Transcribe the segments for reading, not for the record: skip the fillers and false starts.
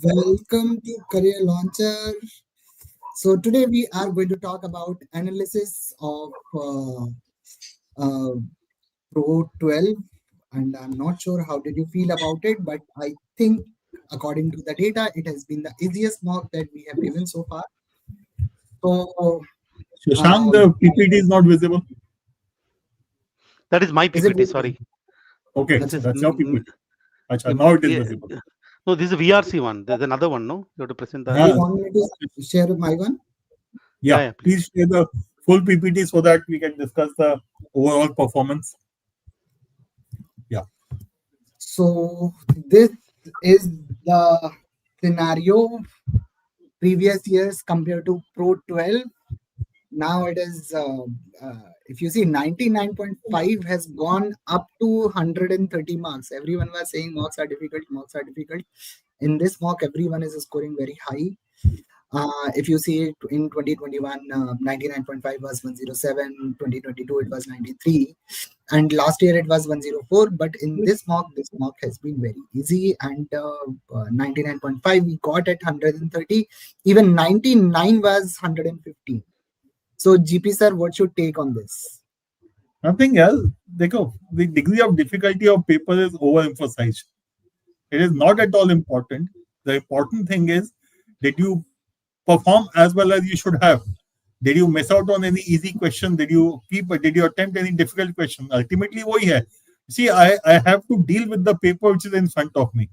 Welcome to Career Launcher. So today we are going to talk about analysis of Pro 12, and I'm not sure how did you feel about it, but I think according to the data, it has been the easiest mock that we have given so far. So Shashank, the PPT is not visible. That is my PPT, sorry. Okay, That is, that's your PPT. Achha, now it is visible. No, this is a VRC one. There's another one, no? You have to present that. do you want me to share my one? Yeah, please share the full PPT so that we can discuss the overall performance. Yeah. So this is the scenario previous years compared to Pro 12. Now it is, if you see, 99.5 has gone up to 130 marks. Everyone was saying marks are difficult, marks are difficult. In this mock, everyone is scoring very high. If you see it in 2021, 99.5 was 107, 2022 it was 93, and last year it was 104. But in this mock has been very easy, and 99.5 we got at 130, even 99 was 115. So GP sir, what's your take on this? Nothing else. The degree of difficulty of paper is overemphasized. It is not at all important. The important thing is, did you perform as well as you should have? Did you miss out on any easy question? Did you attempt any difficult question? Ultimately, wohi hai. See, I have to deal with the paper which is in front of me,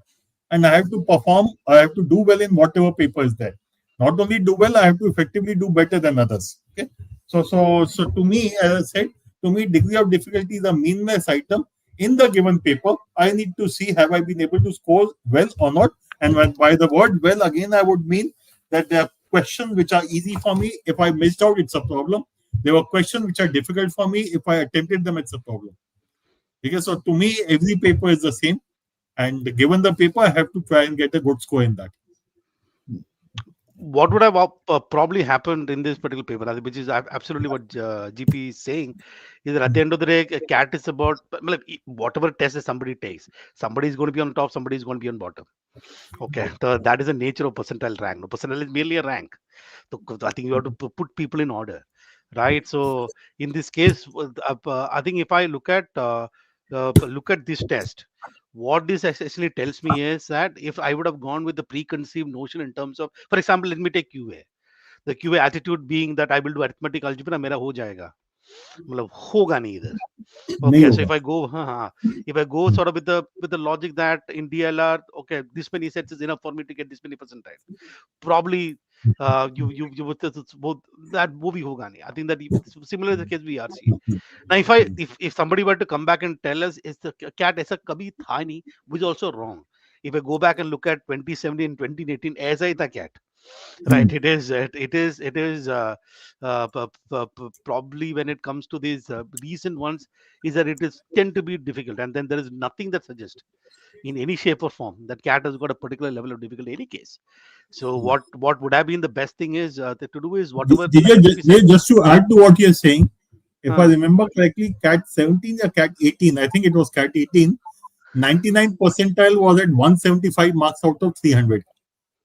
and I have to perform. I have to do well in whatever paper is there. Not only do well, I have to effectively do better than others. Okay. So to me, as I said, to me, degree of difficulty is a meaningless item in the given paper. I need to see, have I been able to score well or not? And by the word well, again, I would mean that there are questions which are easy for me. If I missed out, it's a problem. There were questions which are difficult for me. If I attempted them, it's a problem. Because so to me, every paper is the same. And given the paper, I have to try and get a good score in that. What would have probably happened in this particular paper, which is absolutely what GP is saying, is that at the end of the day, a CAT is about whatever test that somebody takes. Somebody is going to be on top, somebody is going to be on bottom. Okay, so that is the nature of percentile rank. No, percentile is merely a rank. So I think you have to put people in order, right? So in this case, I think if I look at this test, what this essentially tells me is that if I would have gone with the preconceived notion in terms of, for example, let me take QA. The QA attitude being that I will do arithmetic algebra, मेरा हो जाएगा. मतलब होगा नहीं इधर. Okay, so if I go sort of with the logic that in DILR, okay, this many sets is enough for me to get this many percentile. Probably you would both that movie hoga nahi. I think that similar is the case with VRC. Now if somebody were to come back and tell us is the CAT aisa kabhi tha nahi, which is also wrong. If I go back and look at 2017 and 2018, aisa hi tha CAT. Right, it is probably when it comes to these recent ones is that it is tend to be difficult, and then there is nothing that suggests in any shape or form that CAT has got a particular level of difficulty in any case. So what would have been the best thing is to do is whatever. Just to add to what you're saying, if I remember correctly, CAT 17 or CAT 18, I think it was CAT 18, 99 percentile was at 175 marks out of 300.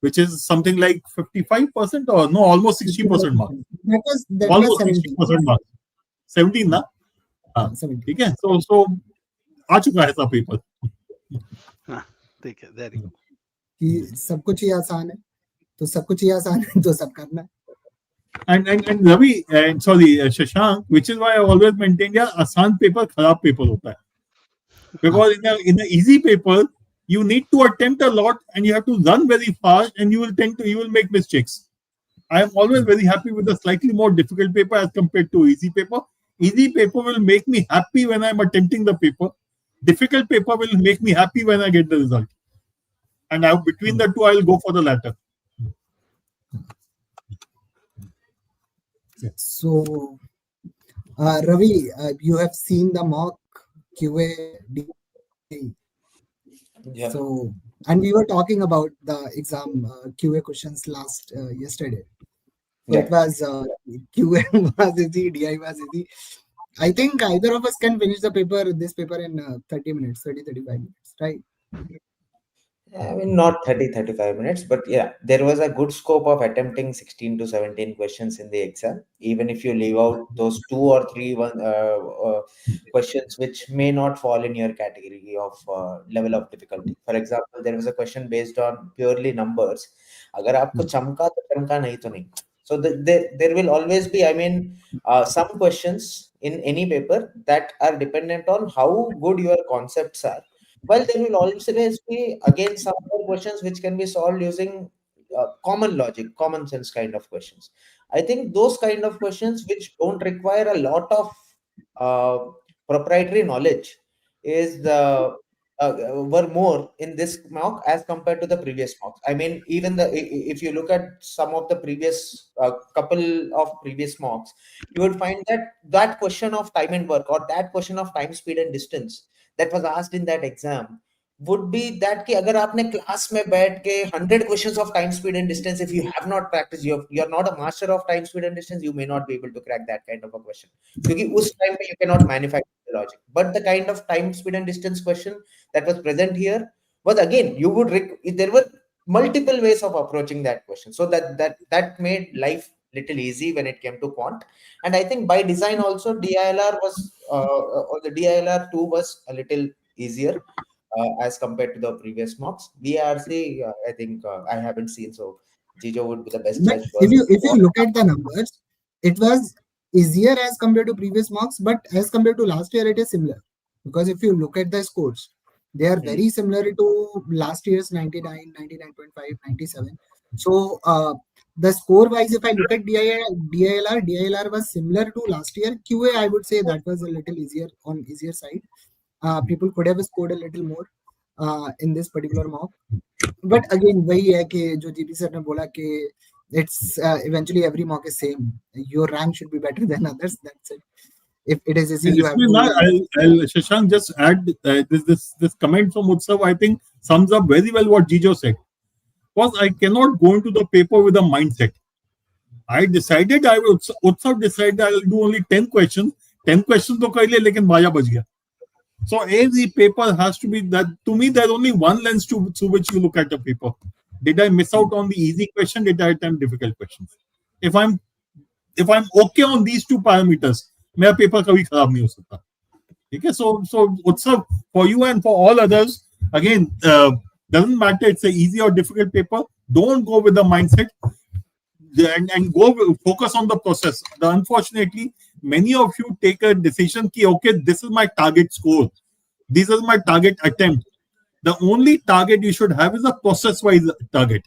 Which is something like 55% or no, almost 60% mark. That almost was 60% mark. 17 ना? हाँ, ठीक है. So आ चुका है सब paper. ठीक है, there you go. कि सब कुछ ही आसान है, तो सब कुछ ही आसान है, तो सब करना है. And Ravi, and sorry, Shashank, which is why I always maintain that आसान पेपर खराब पेपर होता है. Because in an easy paper, you need to attempt a lot and you have to run very fast and you will make mistakes. I am always very happy with a slightly more difficult paper as compared to easy paper. Easy paper will make me happy when I'm attempting the paper. Difficult paper will make me happy when I get the result. And between the two, I will go for the latter. So, Ravi, you have seen the mock QA. Yeah. So, and we were talking about the exam QA questions yesterday. So Yeah. it was QA was easy, DI was easy. I think either of us can finish this paper in 30 minutes, 30-35 minutes, right? I mean, not 30, 35 minutes, but yeah, there was a good scope of attempting 16 to 17 questions in the exam, even if you leave out those two or three questions which may not fall in your category of level of difficulty. For example, there was a question based on purely numbers. अगर आपको चमका तो चमका नहीं तो नहीं. So there will always be, I mean, some questions in any paper that are dependent on how good your concepts are. Well, there will always be again some more questions which can be solved using common logic, common sense kind of questions. I think those kind of questions which don't require a lot of uh, proprietary knowledge is the were more in this mock as compared to the previous mocks. I mean, even if you look at some of the previous couple of previous mocks, you would find that that question of time and work or that question of time, speed, and distance that was asked in that exam would be that कि अगर आपने class में बैठ के 100 questions of time, speed, and distance, if you have not practiced, you're not a master of time, speed, and distance, you may not be able to crack that kind of a question. क्योंकि उस time पे you cannot manufacture the logic. But the kind of time, speed, and distance question that was present here was again you would there were multiple ways of approaching that question. So that made life little easy when it came to quant. And I think by design also DILR was or the DILR 2 was a little easier as compared to the previous mocks. VRC, I think I haven't seen, so Jijo would be the best But judge because if you look at the numbers, it was easier as compared to previous mocks, but as compared to last year, it is similar. Because if you look at the scores, they are very similar to last year's 99, 99.5, 97. So the score wise, if I look at DILR was similar to last year. QA, I would say that was a little easier on easier side. People could have scored a little more in this particular mock. But again वही है कि जो GP sir ने बोला कि it's eventually every mock is same your rank should be better than others that's it if it is easy you have to I'll Shashank just add this comment from Utsav I think sums up very well what Jijo said. Was I cannot go into the paper with a mindset. I decided Utsav decided I'll do only 10 questions. 10 questions तो कर लिए लेकिन बाजा बच गया. So every paper has to be that. To me, there's only one lens through which you look at the paper. Did I miss out on the easy question? Did I attempt difficult questions? If I'm okay on these two parameters, मेरा paper कभी खराब नहीं हो सकता. ठीक है? So Utsav, for you and for all others, again, doesn't matter it's an easy or difficult paper. Don't go with the mindset and go focus on the process. Unfortunately, many of you take a decision ki okay, this is my target score, this is my target attempt. The only target you should have is a process wise target,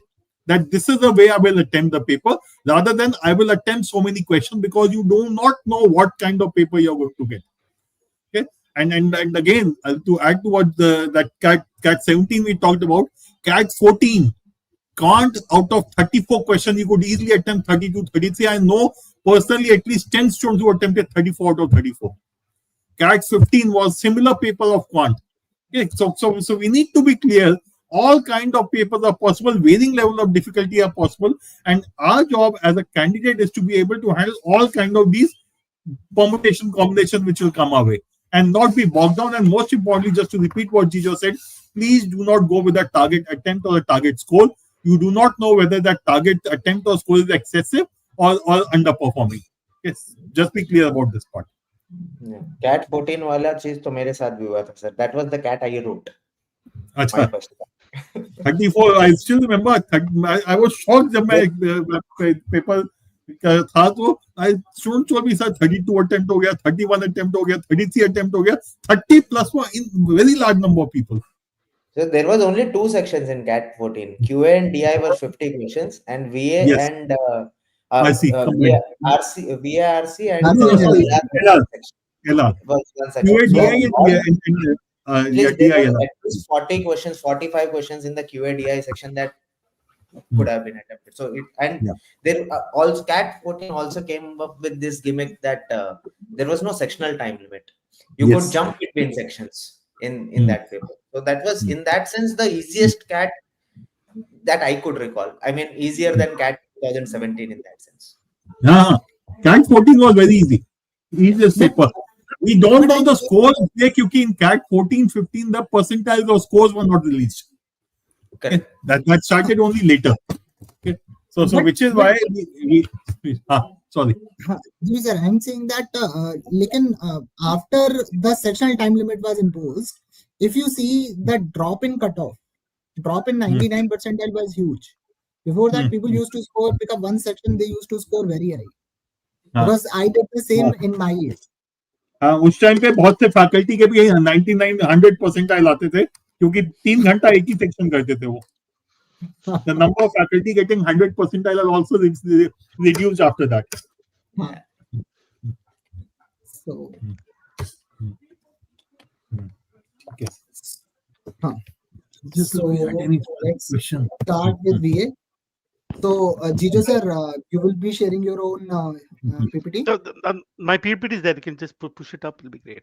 that this is the way I will attempt the paper, rather than I will attempt so many questions, because you do not know what kind of paper you're going to get. Okay, and again, to add to what that cat 17 we talked about, cat 14 can't, out of 34 questions, you could easily attempt 32, 33. I know personally at least 10 students who attempted 34 out of 34. CAT 15 was similar paper of quant. Okay, so we need to be clear. All kind of papers are possible. Varying level of difficulty are possible. And our job as a candidate is to be able to handle all kind of these permutation combinations which will come our way, and not be bogged down. And most importantly, just to repeat what Jijo said, please do not go with a target attempt or a target score. You do not know whether that target attempt or score is excessive or underperforming. Yes, just be clear about this part. CAT 14 वाला चीज तो मेरे साथ भी हुआ था sir. That was the CAT I wrote. अच्छा. 34. I still remember. I was shocked जब मैं पेपर था तो स्टूडेंट को भी सर 32 अटेम्प्ट हो गया, 31 अटेम्प्ट हो गया, 33 अटेम्प्ट हो गया, 30 plus in very large number of people. So there was only two sections in CAT 14. QA and DI were 50 questions, and VA Yes. and I see. VARC and LR was one section. QA, DI and DI. At least 40 questions, 45 questions in the QA DI section that could have been attempted. So there also CAT 14 also came up with this gimmick that there was no sectional time limit. You could jump between sections in that paper. So that was in that sense the easiest CAT that I could recall. I mean, easier than CAT 2017 in that sense. Yeah, CAT 14 was very easy. Easiest paper. We don't know the scores because in CAT 14, 15, the percentiles of scores were not released. Correct. That started only later. Okay. So which is why sorry. जी sir, I'm saying that after the sectional time limit was imposed, if you see the drop in cutoff, drop in 99 percentile was huge. Before that, people used to pick up one section, they used to score very high. Because I did the same in my year. उस time पे बहुत से faculty के भी 99 100 percentile आते थे क्योंकि 3 घंटा एक ही सेक्शन करते थे वो. The number of faculty getting 100 percentile are also reduced after that. So, okay. Just let's start with VA. So, Jijo sir, you will be sharing your own PPT? My PPT is there. You can just push it up. It'll be great.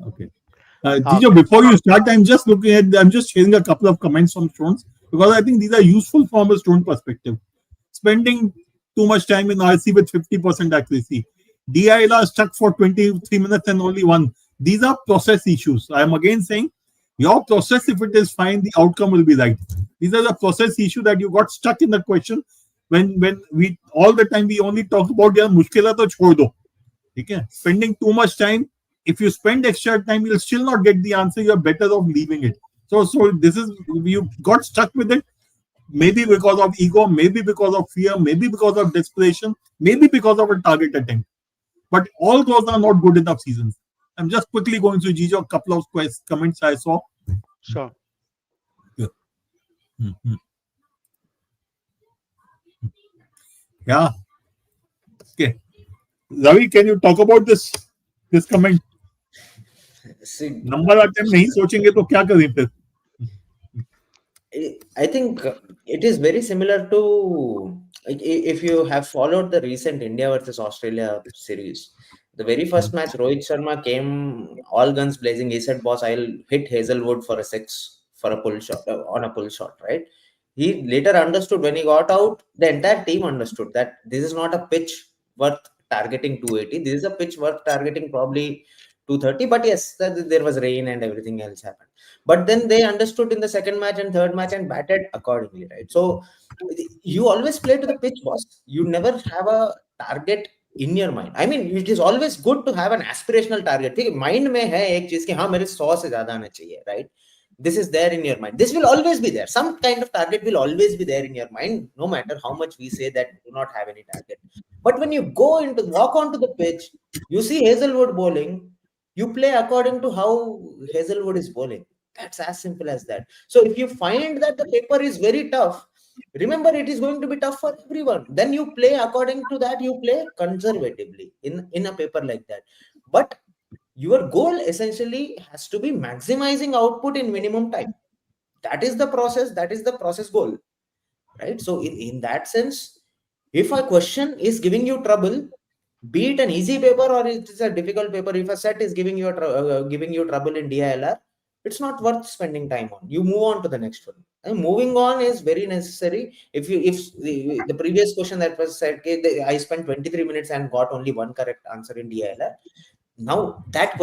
Okay. Jijo, before you start, I'm just sharing a couple of comments from students because I think these are useful from a student perspective. Spending too much time in RC with 50% accuracy. DILR stuck for 23 minutes and only one. These are process issues. I am again saying your process, if it is fine, the outcome will be right. These are the process issue that you got stuck in the question when we all the time we only talk about yaar mushkil hai to chhod do. Okay? Spending too much time. If you spend extra time, you'll still not get the answer. You're better off leaving it. So this is you got stuck with it. Maybe because of ego, maybe because of fear, maybe because of desperation, maybe because of a target attempt. But all those are not good enough seasons. I'm just quickly going through Jijo, a couple of comments I saw. Sure. Yeah. Yeah. Okay. Ravi, can you talk about this comment? See, number attempt नहीं सोचेंगे तो क्या करें फिर? I think it is very similar to if you have followed the recent India versus Australia series. The very first match, Rohit Sharma came all guns blazing. He said, "Boss, I'll hit Hazelwood for a 6 for a pull shot on a pull shot." Right? He later understood when he got out. The entire team understood that this is not a pitch worth targeting 280. This is a pitch worth targeting probably 230. But yes, there was rain and everything else happened. But then they understood in the second match and third match and batted accordingly, right? So you always play to the pitch, boss. You never have a target in your mind. I mean, it is always good to have an aspirational target. ठीक है, mind में है एक चीज कि हाँ मेरे 100 से ज्यादा आना चाहिए, right? This is there in your mind. This will always be there. Some kind of target will always be there in your mind, no matter how much we say that do not have any target. But when you walk onto the pitch, you see Hazelwood bowling, you play according to how Hazelwood is bowling. That's as simple as that. So if you find that the paper is very tough, remember it is going to be tough for everyone. Then you play according to that. You play conservatively in a paper like that. But your goal essentially has to be maximizing output in minimum time. That is the process. That is the process goal, right? So in that sense, if a question is giving you trouble, be it an easy paper or it is a difficult paper, if a set is giving you trouble in DILR, it's not worth spending time on. You move on to the next one. And moving on is very necessary. If the previous question that was said, okay, I spent 23 minutes and got only one correct answer in DILR. Now that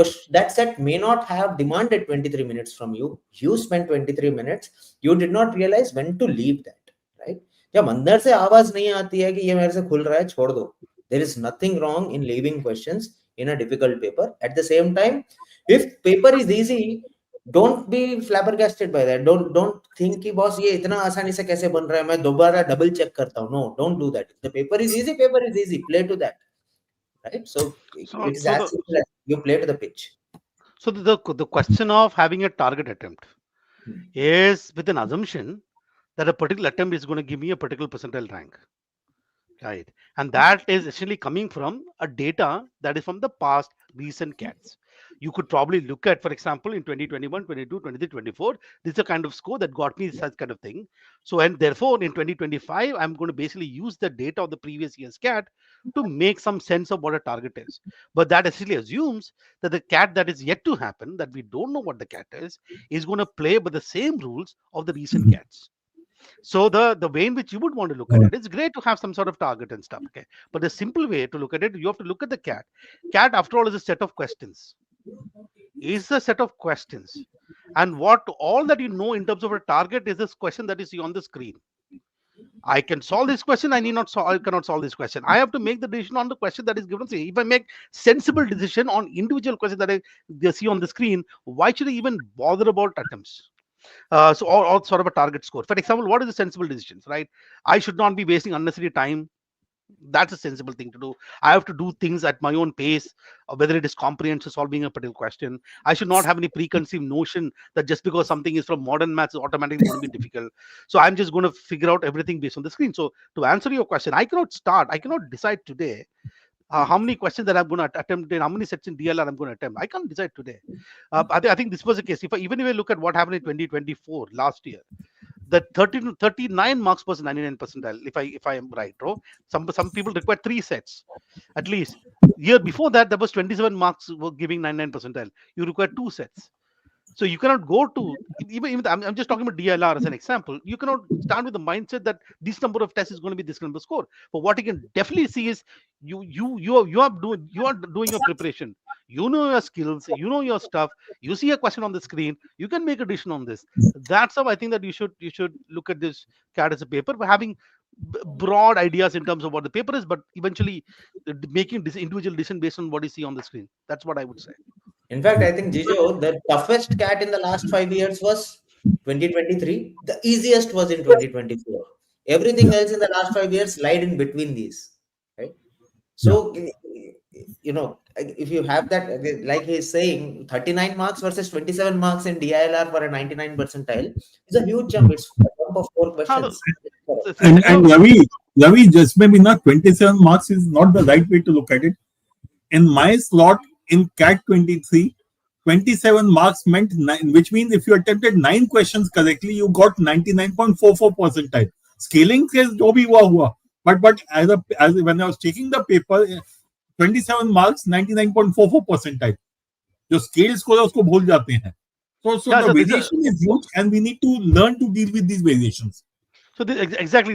set may not have demanded 23 minutes from you. You spent 23 minutes. You did not realize when to leave that, right? जब अंदर से आवाज नहीं आती है कि ये मेरे से खुल रहा है, छोड़ दो. There is nothing wrong in leaving questions in a difficult paper. At the same time, if paper is easy, don't be flabbergasted by that. Don't think कि boss ये इतना आसानी से कैसे बन रहा है, मैं दोबारा double check करता हूँ. No, don't do that. The paper is easy. Play to that. Right, so it is as simple as you play to the pitch. So the question of having a target attempt is with an assumption that a particular attempt is going to give me a particular percentile rank, right? And that is essentially coming from a data that is from the past recent CATs. You could probably look at, for example, in 2021, 22, 23, 24, this is a kind of score that got me such kind of thing. So, and therefore in 2025, I'm going to basically use the data of the previous year's CAT to make some sense of what a target is. But that essentially assumes that the CAT that is yet to happen, that we don't know what the CAT is going to play by the same rules of the recent CATs. So the way in which you would want to look at it, it's great to have some sort of target and stuff, okay? But the simple way to look at it, you have to look at the CAT. CAT, after all, is a set of questions. Is a set of questions. And what all that you know in terms of a target is this question that you see on the screen. I can solve this question. I need not solve. I cannot solve this question. I have to make the decision on the question that is given. See, if I make sensible decision on individual question that they see on the screen, why should I even bother about attempts? Or sort of a target score. For example, what is the sensible decisions, right? I should not be wasting unnecessary time. That's a sensible thing to do. I have to do things at my own pace, whether it is comprehension solving a particular question. I should not have any preconceived notion that just because something is from modern maths is automatically going to be difficult. So I'm just going to figure out everything based on the screen. So to answer your question, I cannot decide today how many questions that I'm going to attempt and how many sets in DLR I'm going to attempt. I can't decide today. I think this was the case. Even if I look at what happened in 2024 last year, the 30 to 39 marks was 99 percentile. If I am right, bro. Some people require 3 sets at least. Year before that, there was 27 marks were giving 99 percentile. You require 2 sets. So you cannot go to even I'm just talking about DLR as an example. You cannot start with the mindset that this number of tests is going to be this number of score. But what you can definitely see is you are doing your preparation. You know your skills. You know your stuff. You see a question on the screen. You can make a decision on this. That's how I think that you should look at this CAT as a paper, but having broad ideas in terms of what the paper is, but eventually making this individual decision based on what you see on the screen. That's what I would say. In fact, I think Jijo, the toughest cat in the last 5 years was 2023. The easiest was in 2024. Everything Yeah, else in the last 5 years lied in between these, right? yeah. So, if you have that, like he's saying, 39 marks versus 27 marks in DILR for a 99 percentile is a huge jump. It's a jump of 4 questions. And Ravi, just maybe not 27 marks is not the right way to look at it. In my slot in CAT 23, 27 marks meant 9, which means if you attempted 9 questions correctly, you got 99.44 percentile. Scaling says jo bhi hua. But as when I was taking the paper, 27 marks, 99.44 percentile. जो scale score है उसको भूल जाते हैं. So Yeah, the so this is variation is huge, and we need to learn to deal with these variations. So this, exactly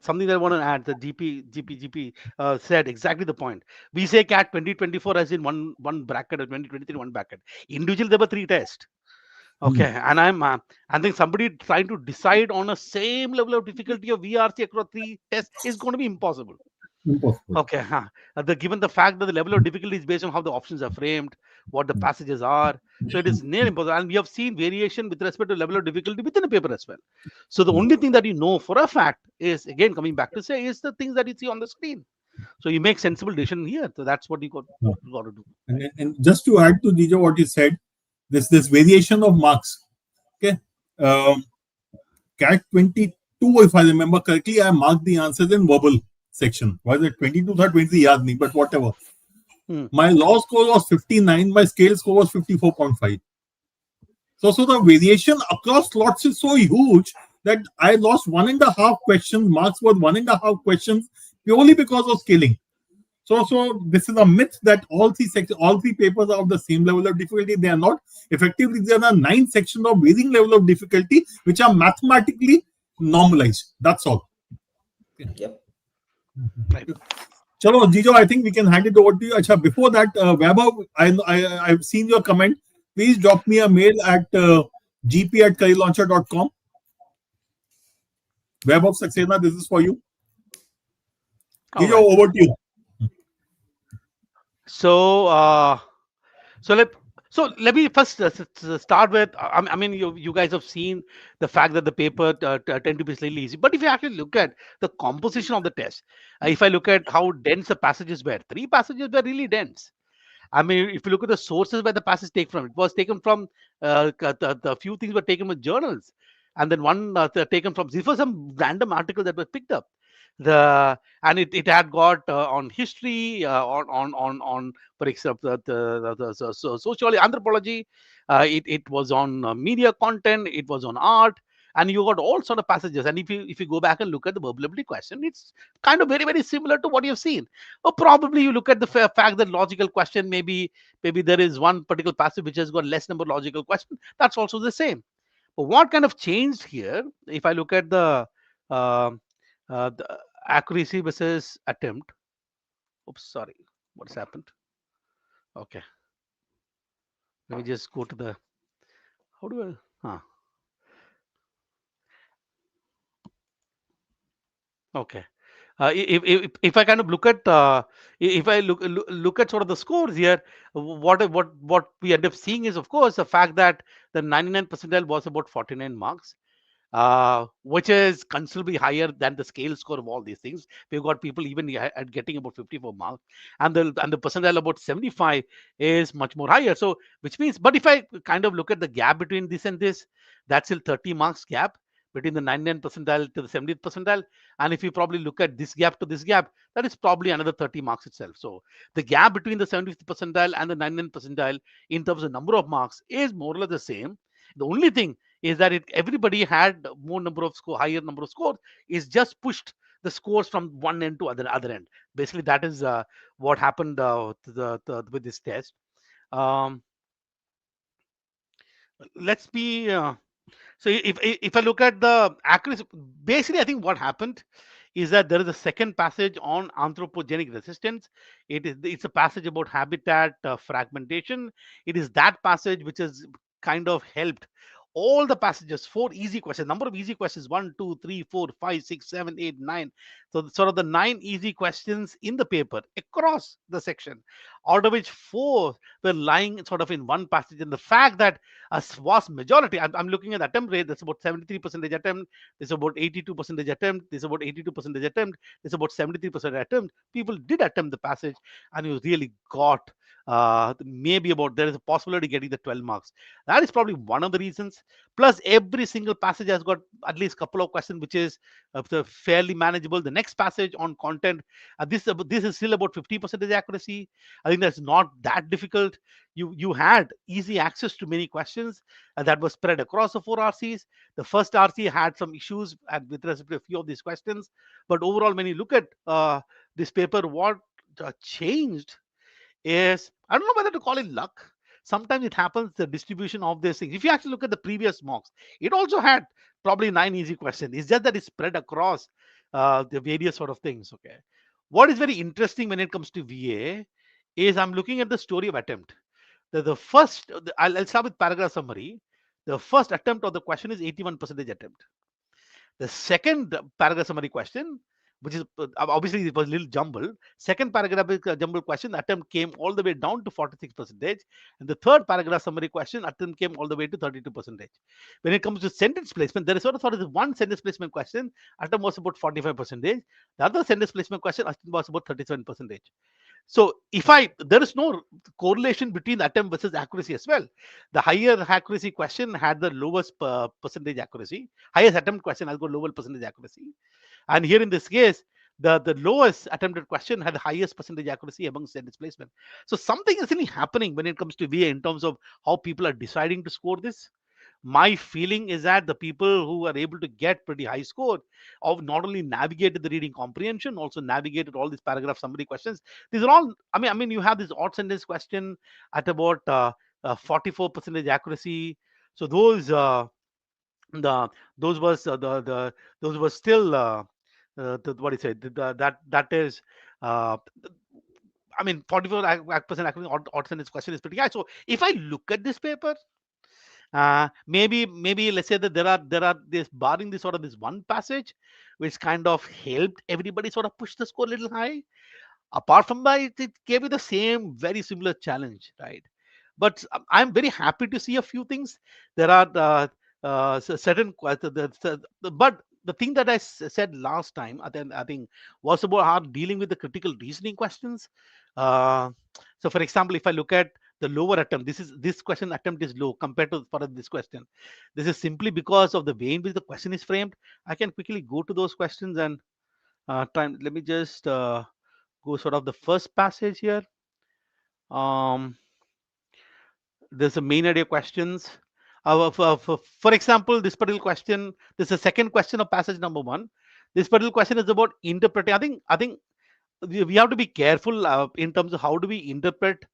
something that I want to add. The GP said exactly the point. We say CAT 2024 as in one bracket, or 2023 one bracket. Individually, there were 3 tests. Okay, and I think somebody trying to decide on a same level of difficulty of VRC across 3 tests is going to be impossible. Impossible. Okay, given the fact that the level of difficulty is based on how the options are framed, what the passages are, so it is near impossible. And we have seen variation with respect to level of difficulty within the paper as well. So the only thing that you know for a fact is, again, coming back to say, is the things that you see on the screen. So you make sensible decision here. So that's what you got to do. And just to add to Jijo what you said, this variation of marks. Okay, CAT 22, if I remember correctly, I marked the answers in verbal section. Was it 22 or 23? Yaad nahi, but whatever. My law score was 59. My scale score was 54.5. So the variation across slots is so huge that I lost 1.5 questions. Marks were 1.5 questions purely because of scaling. So this is a myth that all 3 papers are of the same level of difficulty. They are not. Effectively, there are 9 sections of varying level of difficulty which are mathematically normalized. That's all. Yep. Right. Chalo, Jijo, I think we can hand it over to you. Achha, before that, Vaibhav, I've seen your comment. Please drop me a mail at gp@careerlauncher.com. Vaibhav Saxena, this is for you. Jijo, Right. over to you. So let me first start with. I mean, you guys have seen the fact that the paper tend to be slightly easy. But if you actually look at the composition of the test, if I look at how dense the passages were, 3 passages were really dense. I mean, if you look at the sources where the passage take from, it was taken from the few things were taken with journals, and then one taken from. These were some random articles that were picked up. And it had got on history, on for example the sociology, anthropology. It was on media content. It was on art. And you got all sort of passages. And if you go back and look at the verbability question, it's kind of very, very similar to what you've seen. Or probably you look at the fact that logical question, maybe there is one particular passage which has got less number of logical questions. That's also the same. But what kind of changed here, if I look at the accuracy versus attempt. Oops, sorry. What's happened? Okay. Let me just go to the How do I? Okay. If I kind of look at if I look at sort of the scores here, what we end up seeing is, of course, the fact that the 99 percentile was about 49 marks, which is considerably higher than the scale score of all these things. We've got people even at getting about 54 marks, and the percentile about 75 is much more higher. So, which means, but if I kind of look at the gap between this and this, that's still 30 marks gap between the 99 percentile to the 70th percentile. And if you probably look at this gap to this gap, that is probably another 30 marks itself. So the gap between the 70th percentile and the 99th percentile in terms of number of marks is more or less the same. The only thing is that everybody had more number of score, higher number of scores, is just pushed the scores from one end to other end. Basically, that is what happened with this test. Um, let's be so if I look at the accuracy, basically I think what happened is that there is a second passage on anthropogenic resistance. It's a passage about habitat fragmentation. It is that passage which has kind of helped all the passages, four easy questions, number of easy questions, 1, 2, 3, 4, 5, 6, 7, 8, 9. So sort of the 9 easy questions in the paper across the section, out of which 4 were lying sort of in one passage. And the fact that a vast majority, I'm looking at the attempt rate, that's about 73% attempt, there's about 82% attempt, there's about 82% attempt, there's about 73% attempt. People did attempt the passage, and you really got maybe about, there is a possibility getting the 12 marks. That is probably one of the reasons. Plus, every single passage has got at least a couple of questions which is fairly manageable. The next passage on content, this is still about 50% accuracy. I think that's not that difficult. You had easy access to many questions that were spread across the 4 RCs. The first RC had some issues with respect to a few of these questions, but overall, when you look at this paper, what changed is, I don't know whether to call it luck. Sometimes it happens, the distribution of these things. If you actually look at the previous mocks, it also had probably 9 easy questions. It's just that it's spread across the various sort of things. Okay. What is very interesting when it comes to VA is, I'm looking at the story of attempt. The first, I'll start with paragraph summary. The first attempt of the question is 81% attempt. The second paragraph summary question, which is obviously it was a little jumbled. Second paragraph jumbled question, attempt came all the way down to 46%. And the third paragraph summary question, attempt came all the way to 32%. When it comes to sentence placement, there is sort of one sentence placement question, attempt was about 45%. The other sentence placement question, attempt was about 37%. So there is no correlation between attempt versus accuracy as well. The higher accuracy question had the lowest percentage accuracy. Highest attempt question has got lower percentage accuracy. And here in this case, the lowest attempted question had the highest percentage accuracy among sentence placement. So something is really happening when it comes to VA in terms of how people are deciding to score this. My feeling is that the people who are able to get pretty high score of not only navigated the reading comprehension, also navigated all these paragraph summary questions. These are all, I mean, you have this odd sentence question at about 44% accuracy. So those was those were still what do you say? That is. I mean, 44% accuracy odd sentence question is pretty high. So if I look at this paper, maybe let's say that there are this, barring this sort of this one passage which kind of helped everybody sort of push the score a little high. Apart from that, it gave you the same very similar challenge, right? But I'm very happy to see a few things. There are certain but the thing that I said last time, I think was about how dealing with the critical reasoning questions. So for example, if I look at the lower attempt, this question attempt is low compared to for this question. This is simply because of the way in which the question is framed. I can quickly go to those questions and let me just go sort of the first passage here. There's a main idea questions. For example, this particular question, this is the second question of passage number 1. This particular question is about interpreting. I think we have to be careful in terms of how do we interpret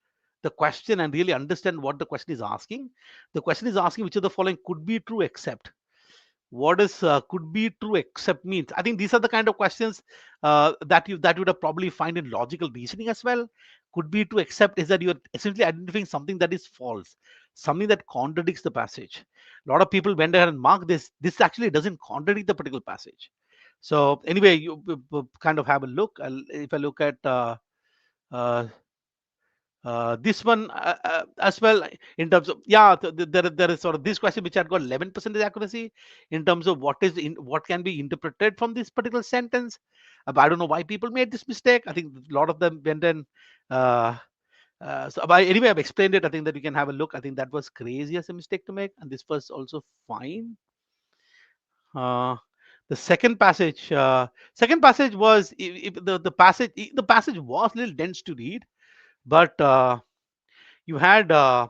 the question and really understand what the question is asking. The question is asking which of the following could be true except. What is could be true except means? I think these are the kind of questions that you would have probably find in logical reasoning as well. could be to accept is that you're essentially identifying something that is false, something that contradicts the passage. A lot of people went ahead and marked this actually doesn't contradict the particular passage. So anyway, you kind of have a look. If I look at uh, this one as well, in terms of, yeah, there is sort of this question which had got 11% accuracy in terms of what can be interpreted from this particular sentence. But I don't know why people made this mistake. I think a lot of them went in. Uh, anyway, I've explained it. I think that you can have a look. I think that was crazy as a mistake to make, and this was also fine. Uh, the second passage was the passage was a little dense to read, but you had I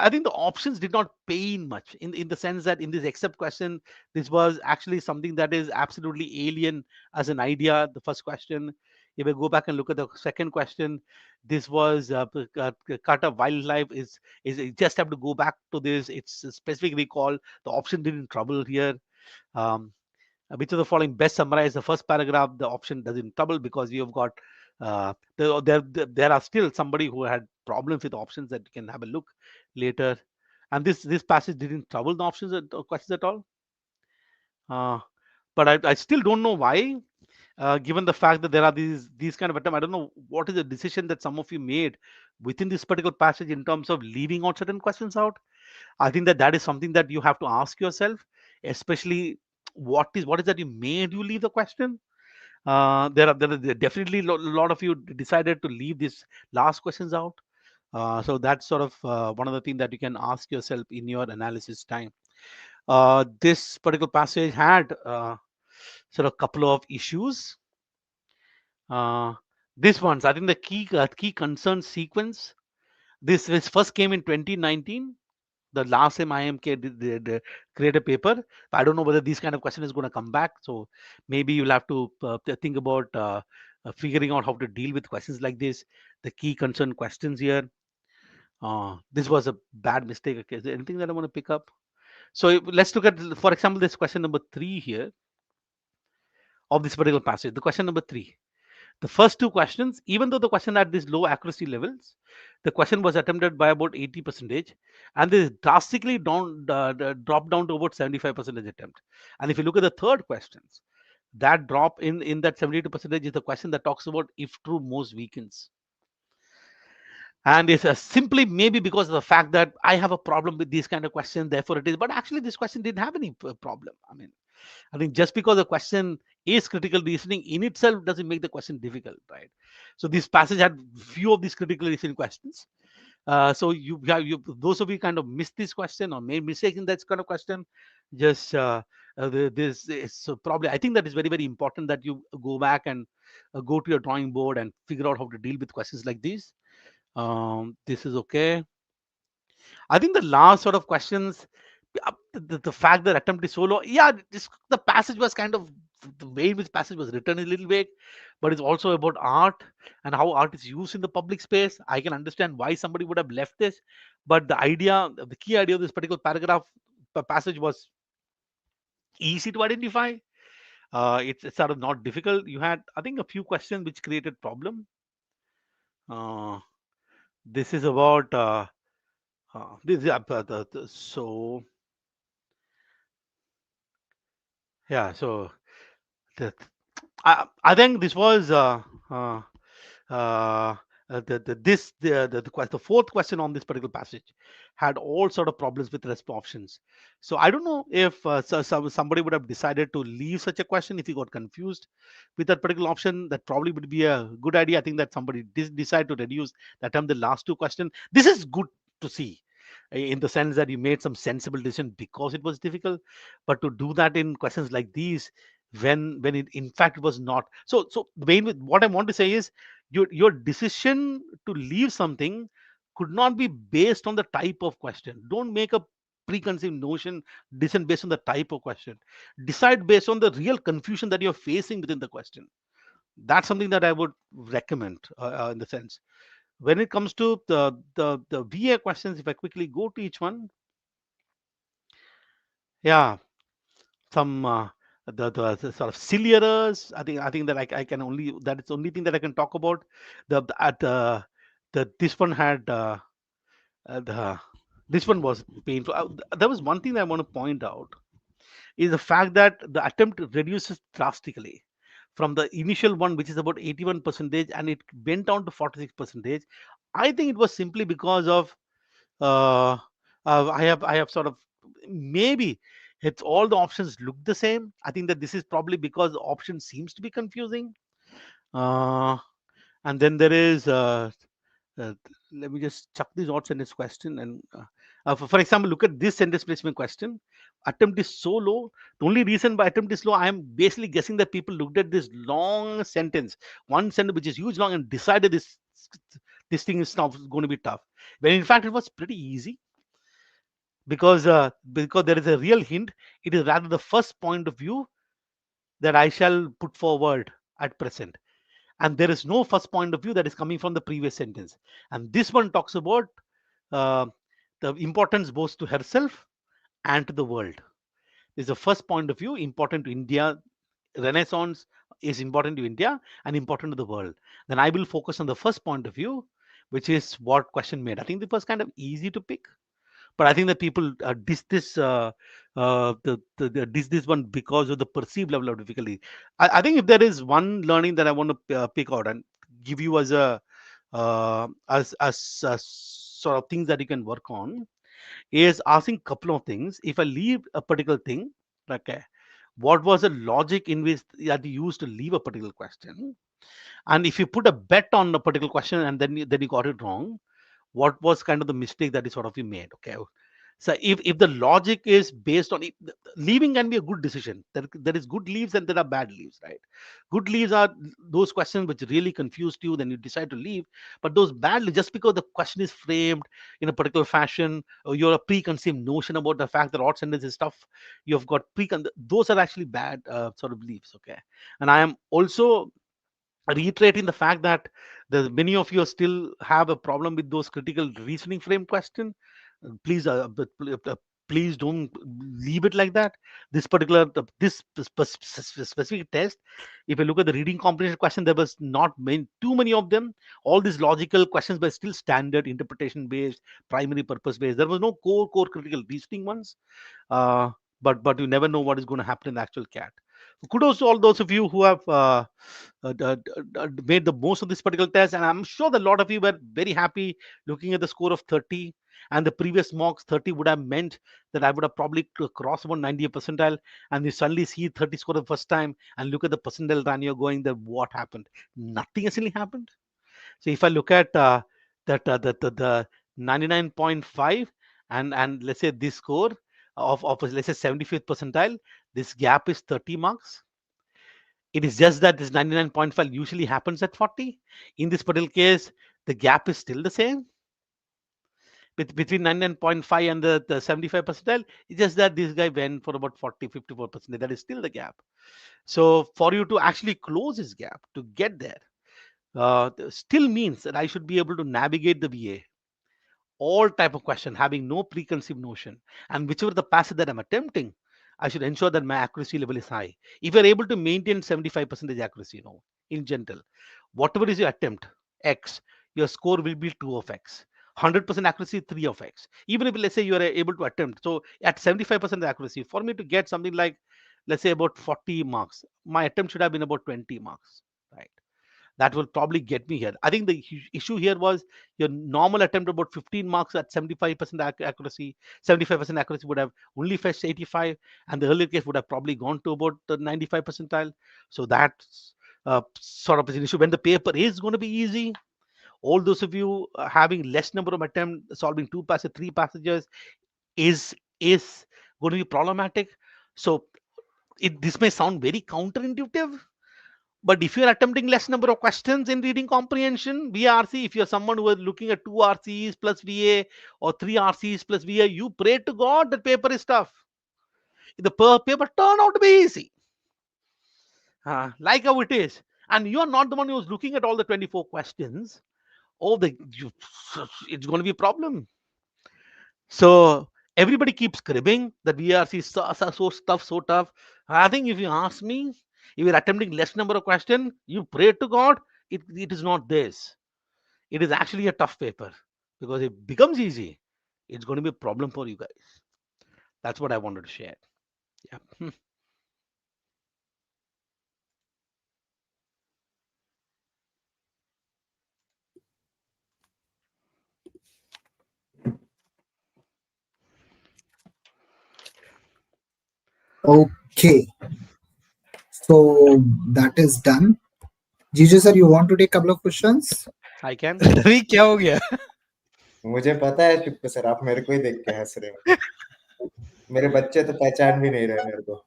think the options did not pay in much in the sense that in this except question, this was actually something that is absolutely alien as an idea. The first question, if I go back and look at the second question, this was cut of wildlife is you just have to go back to this. It's a specific recall. The option didn't trouble here. um, which of the following best summarize the first paragraph? The option doesn't trouble because we have got there are still somebody who had problems with options that you can have a look later, and this passage didn't trouble the options or questions at all. Uh, but I still don't know why. Given the fact that there are these kind of attempts, I don't know what is the decision that some of you made within this particular passage in terms of leaving out certain questions out. I think that is something that you have to ask yourself, especially what is that you made you leave the question. There are definitely a lot of you decided to leave these last questions out. So that's sort of one of the things that you can ask yourself in your analysis time. This particular passage had sort of couple of issues. Uh, this one's, I think, the key concern sequence. This first came in 2019. The last time IMK did create a paper. I don't know whether these kind of question is going to come back. So maybe you'll have to think about figuring out how to deal with questions like this. The key concern questions here. This was a bad mistake. Okay, is there anything that I want to pick up? So let's look at, for example, this question number 3 here of this particular passage. The question number 3. The first two questions, even though the question had these low accuracy levels, the question was attempted by about 80%, and they drastically dropped down to about 75% attempt. And if you look at the third questions, that drop in that 72% is the question that talks about if true most weakens. And it's simply maybe because of the fact that I have a problem with these kind of questions, therefore it is. But actually, this question didn't have any problem. I think just because the question is critical reasoning in itself doesn't make the question difficult, right? So this passage had few of these critical reasoning questions. So those of you kind of missed this question or made mistakes in that kind of question, just this is so probably, I think that is very, very important that you go back and go to your drawing board and figure out how to deal with questions like these. This is okay. I think the last sort of questions, the fact that attempt is so low, yeah, the passage was kind of, the way in which passage was written is a little vague, but it's also about art and how art is used in the public space. I can understand why somebody would have left this, but the key idea of this particular passage was easy to identify. It's sort of not difficult. You had, I think, a few questions which created problem. This is about so yeah, so the, I think this was uh, the fourth question on this particular passage had all sort of problems with resp options. So I don't know if somebody would have decided to leave such a question if he got confused with that particular option. That probably would be a good idea. I think that somebody did decide to reduce that term, the last two questions. This is good to see, in the sense that you made some sensible decision because it was difficult. But to do that in questions like these, when it in fact was not. So what I want to say is your decision to leave something could not be based on the type of question. Don't make a preconceived notion decision based on the type of question. Decide based on the real confusion that you're facing within the question. That's something that I would recommend, in the sense when it comes to the VA questions. If I quickly go to each one, yeah, some the sort of silly errors. I think that I can only that is the only thing that I can talk about. The at the this one had the this one was painful. There was one thing that I want to point out is the fact that the attempt reduces drastically from the initial one, which is about 81 percentage, and it went down to 46 percentage. I think it was simply because of uh, I have sort of maybe it's all the options look the same. I think that this is probably because the option seems to be confusing. Uh, and then there is uh, let me just chuck this odd sentence question and for example, look at this sentence placement question. Attempt is so low. The only reason why attempt is low, I am basically guessing that people looked at this long sentence, one sentence which is huge long, and decided this thing is now going to be tough. When in fact it was pretty easy because there is a real hint. It is rather the first point of view that I shall put forward at present, and there is no first point of view that is coming from the previous sentence. And this one talks about uh, the importance both to herself and to the world. This is the first point of view important to India. Renaissance is important to India and important to the world. Then I will focus on the first point of view, which is what question made. I think it was kind of easy to pick, but I think that people diss this one because of the perceived level of difficulty. I think if there is one learning that I want to pick out and give you as a as sort of things that you can work on is asking couple of things. If I leave a particular thing, okay, what was the logic in which that you used to leave a particular question? And if you put a bet on a particular question and then you got it wrong, what was kind of the mistake that is sort of you made? Okay, so if the logic is based on leaving can be a good decision. There is good leaves and there are bad leaves, right? Good leaves are those questions which really confused you, then you decide to leave. But those bad leaves, just because the question is framed in a particular fashion, or you're a preconceived notion about the fact that odd sentence is tough, you've got those are actually bad sort of leaves. Okay, and I am also reiterating the fact that the many of you still have a problem with those critical reasoning frame question. Please please don't leave it like that. This particular specific test, if you look at the reading comprehension question, there was not too many of them. All these logical questions were still standard interpretation based, primary purpose based. There was no core critical reasoning ones. uh, but you never know what is going to happen in the actual cat. Kudos to all those of you who have made the most of this particular test, and I'm sure that a lot of you were very happy looking at the score of 30. And the previous mocks 30 would have meant that I would have probably crossed about 90th percentile, and you suddenly see 30 score the first time and look at the percentile and you're going that what happened? Nothing actually happened. So if I look at the 99.5 and let's say this score of let's say 75th percentile, this gap is 30 marks. It is just that this 99.5 usually happens at 40. In this particular case, the gap is still the same between 99.5 and the 75 percentile. It's just that this guy went for about 54%. That is still the gap. So for you to actually close this gap to get there, still means that I should be able to navigate the VA, all type of question, having no preconceived notion, and whichever the passage that I'm attempting, I should ensure that my accuracy level is high. If you're able to maintain 75% accuracy, in general, whatever is your attempt, X, your score will be 2 of X. 100% accuracy, 3 of X. Even if let's say you are able to attempt, so at 75% accuracy, for me to get something like, let's say about 40 marks, my attempt should have been about 20 marks, right? That will probably get me here. I think the issue here was your normal attempt about 15 marks at 75% accuracy. 75% accuracy would have only fetched 85, and the earlier case would have probably gone to about the 95 percentile. So that's sort of an issue. When the paper is going to be easy, all those of you having less number of attempts, solving 2 passages, 3 passages is going to be problematic. So this may sound very counterintuitive, but if you're attempting less number of questions in reading comprehension, VRC, if you're someone who is looking at 2 RCs plus VA or 3 RCs plus VA, you pray to God that paper is tough. The paper turn out to be easy, like how it is. And you're not the one who's looking at all the 24 questions. It's going to be a problem. So everybody keeps cribbing that VRC is so tough, so tough. I think if you ask me, if you're attempting less number of questions, you pray to God, it is not this. It is actually a tough paper because it becomes easy. It's going to be a problem for you guys. That's what I wanted to share. Yeah. Okay, so that is done. Jiju sir, you want to take a couple of questions? I can. Ravi क्या हो गया? मुझे पता है Tipu sir, आप मेरे को ही देख के हंस रहे हो। मेरे बच्चे तो पहचान भी नहीं रहे मेरे को।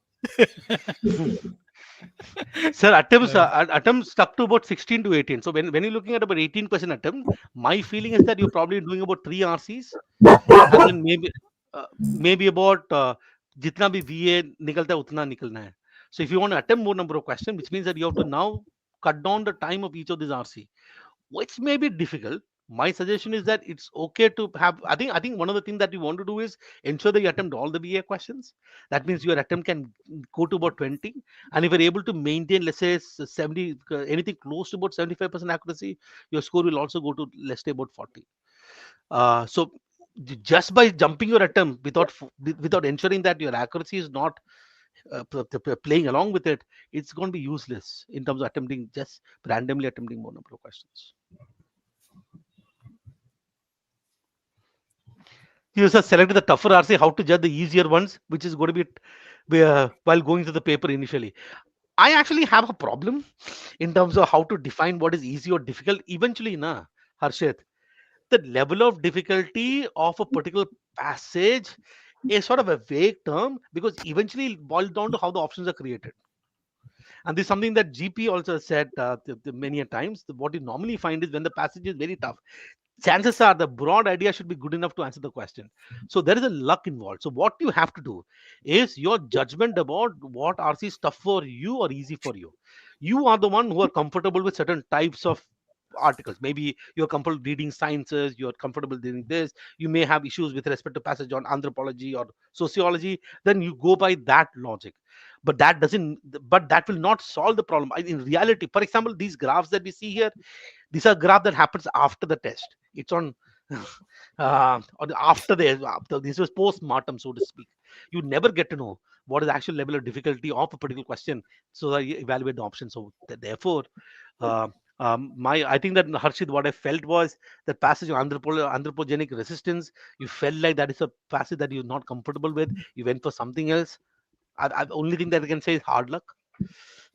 Sir, attempts stuck to about 16 to 18. So when you're looking at about 18% attempt, my feeling is that you're probably doing about 3 RCs, and then maybe about जितना भी VA निकलता है उतना निकलना है. So if you want to attempt more number of questions, which means that you have to now cut down the time of each of these RC, which may be difficult. My suggestion is that it's okay to have. I think one of the things that you want to do is ensure that you attempt all the VA questions. That means your attempt can go to about 20, and if you're able to maintain, let's say 70, anything close to about 75% accuracy, your score will also go to, let's say, about 40. So just by jumping your attempt without ensuring that your accuracy is not playing along with it, it's going to be useless in terms of attempting just randomly attempting more number of questions. You just selected the tougher RC, how to judge the easier ones, which is going to be while going through the paper initially. I actually have a problem in terms of how to define what is easy or difficult. Eventually, Harshit, the level of difficulty of a particular passage is sort of a vague term because eventually it boils down to how the options are created. And this is something that GP also said many a times. What you normally find is when the passage is very tough, chances are the broad idea should be good enough to answer the question. So there is a luck involved. So what you have to do is your judgment about what RC is tough for you or easy for you. You are the one who are comfortable with certain types of articles. Maybe you're comfortable reading sciences, you're comfortable doing this, you may have issues with respect to passage on anthropology or sociology, then you go by that logic. But that will not solve the problem in reality. For example, these graphs that we see here, these are graph that happens after the test. It's on or after this was post-mortem, so to speak. You never get to know what is the actual level of difficulty of a particular question, so that you evaluate the options. So therefore, uh, I think that Harshit, what I felt was the passage of anthropogenic resistance. You felt like that is a passage that you're not comfortable with. You went for something else. The only thing that I can say is hard luck,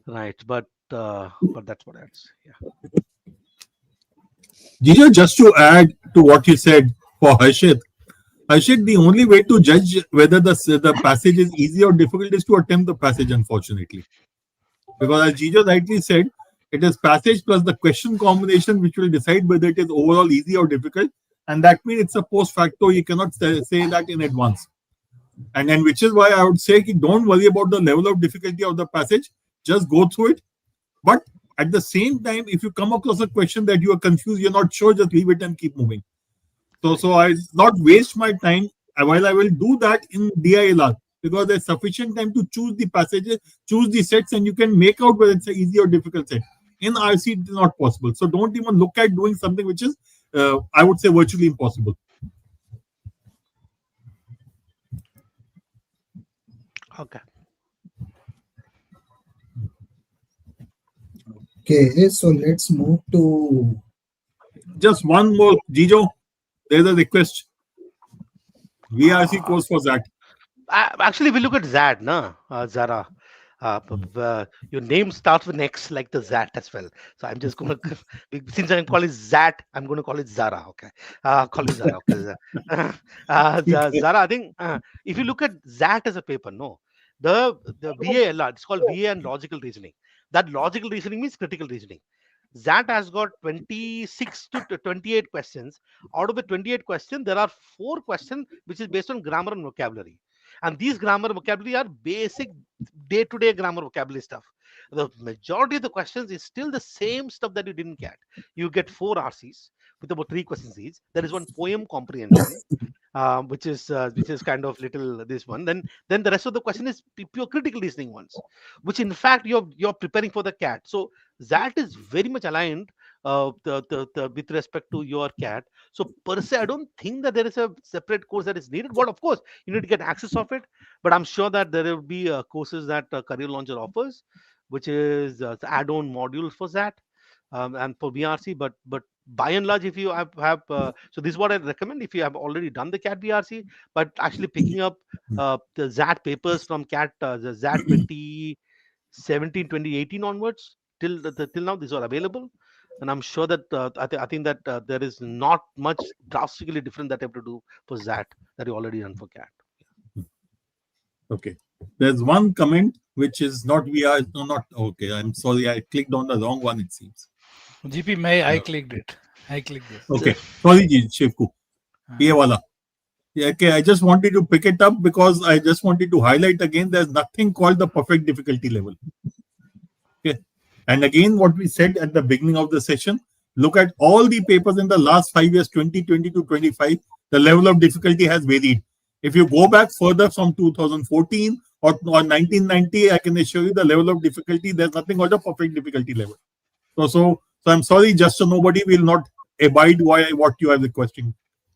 right? But that's what I had to say. Yeah. Jija, just to add to what you said for Harshit, the only way to judge whether the passage is easy or difficult is to attempt the passage, unfortunately. Because as Jija rightly said, it is passage plus the question combination which will decide whether it is overall easy or difficult. And that means it's a post facto. You cannot say that in advance. And then, which is why I would say, don't worry about the level of difficulty of the passage. Just go through it. But at the same time, if you come across a question that you are confused, you're not sure, just leave it and keep moving. So I not waste my time while I will do that in DILR, because there's sufficient time to choose the passages, choose the sets, and you can make out whether it's an easy or difficult set. In RC, it is not possible. So don't even look at doing something which is, I would say, virtually impossible. Okay. Okay, so let's move to Just one more, Jijo. There's a request. VRC course for that. Actually, we look at Zad, Zara. Your name starts with an X, like the Zat as well. So I'm just going to, since I'm calling Zat, I'm going to call it Zara. Okay, call it Zara. Okay, Zara. I think if you look at Zat as a paper, no, the VALR, it's called VA and logical reasoning. That logical reasoning means critical reasoning. ZAT has got 26 to 28 questions. Out of the 28 questions, there are 4 questions which is based on grammar and vocabulary. And these grammar vocabulary are basic day-to-day grammar vocabulary stuff. The majority of the questions is still the same stuff that you didn't get. You get 4 RCs. with about 3 questions each. There is one poem comprehension, which is kind of little this one. Then the rest of the question is pure critical reasoning ones, which in fact you're preparing for the CAT. So that is very much aligned with respect to your CAT. So per se, I don't think that there is a separate course that is needed. But of course, you need to get access of it. But I'm sure that there will be courses that Career Launcher offers, which is the add-on modules for that, and for VRC. But by and large, if you have so this is what I recommend if you have already done the CAT VRC, but actually picking up the ZAT papers from CAT, the ZAT 2017, 2018 onwards till now, these are available. And I'm sure that I think that there is not much drastically different that you have to do for ZAT that you already done for CAT. Okay. There's one comment which is not VR. No, not okay. I'm sorry. I clicked on the wrong one, it seems. GP, I clicked it. I clicked this. Okay. Sorry, Shivku. Ye wala. Yeah, okay. I just wanted to pick it up because I just wanted to highlight again there's nothing called the perfect difficulty level. Okay. And again, what we said at the beginning of the session, look at all the papers in the last 5 years, 2020 to 25, the level of difficulty has varied. If you go back further from 2014 or 1990, I can assure you the level of difficulty, there's nothing called a perfect difficulty level. So I'm sorry, just so nobody will not abide what you are requesting.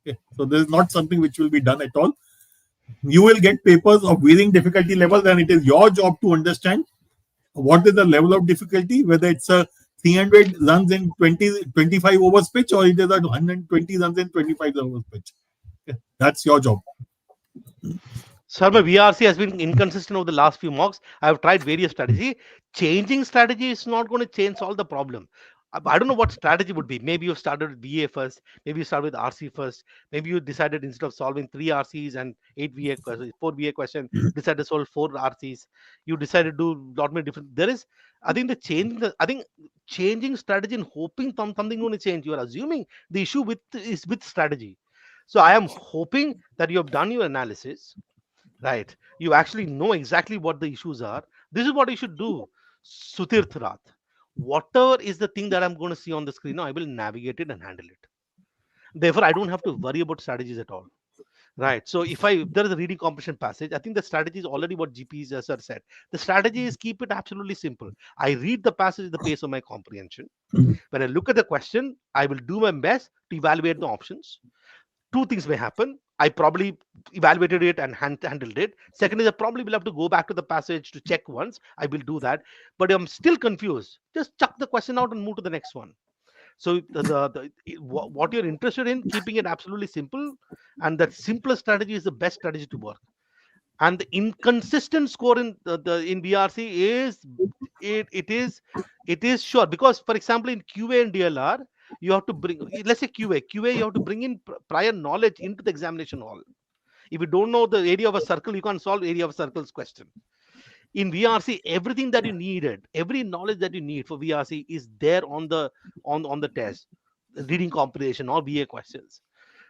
Okay. So this is not something which will be done at all. You will get papers of varying difficulty levels, and it is your job to understand what is the level of difficulty, whether it's a 300 runs in 25 overs pitch or it is a 120 runs in 25 overs pitch. Okay. That's your job. Sir, my VRC has been inconsistent over the last few mocks. I have tried various strategy. Changing strategy is not going to change all the problem. I don't know what strategy would be. Maybe you started with VA first. Maybe you started with RC first. Maybe you decided instead of solving 3 RCs and 8 VA questions, 4 VA question, decided to solve 4 RCs. You decided to do lot many different. There is, I think changing strategy and hoping something going to change. You are assuming the issue is with strategy. So I am hoping that you have done your analysis. Right. You actually know exactly what the issues are. This is what you should do. Sutirth Rath. Whatever is the thing that I'm going to see on the screen now, I will navigate it and handle it. Therefore, I don't have to worry about strategies at all. Right. So if there is a reading comprehension passage, I think the strategy is already what GP sir said. The strategy is keep it absolutely simple. I read the passage at the pace of my comprehension. When I look at the question, I will do my best to evaluate the options. 2 things may happen. I probably evaluated it and handled it. Second is I probably will have to go back to the passage to check once. I will do that. But I'm still confused. Just chuck the question out and move to the next one. So what you're interested in, keeping it absolutely simple. And that simplest strategy is the best strategy to work. And the inconsistent score in VRC is, it is sure. Because, for example, in QA and DLR, you have to bring, let's say QA, you have to bring in prior knowledge into the examination hall. If you don't know the area of a circle, you can't solve area of a circle's question. In VRC, everything that you needed, every knowledge that you need for VRC is there on the test, reading comprehension or VA questions.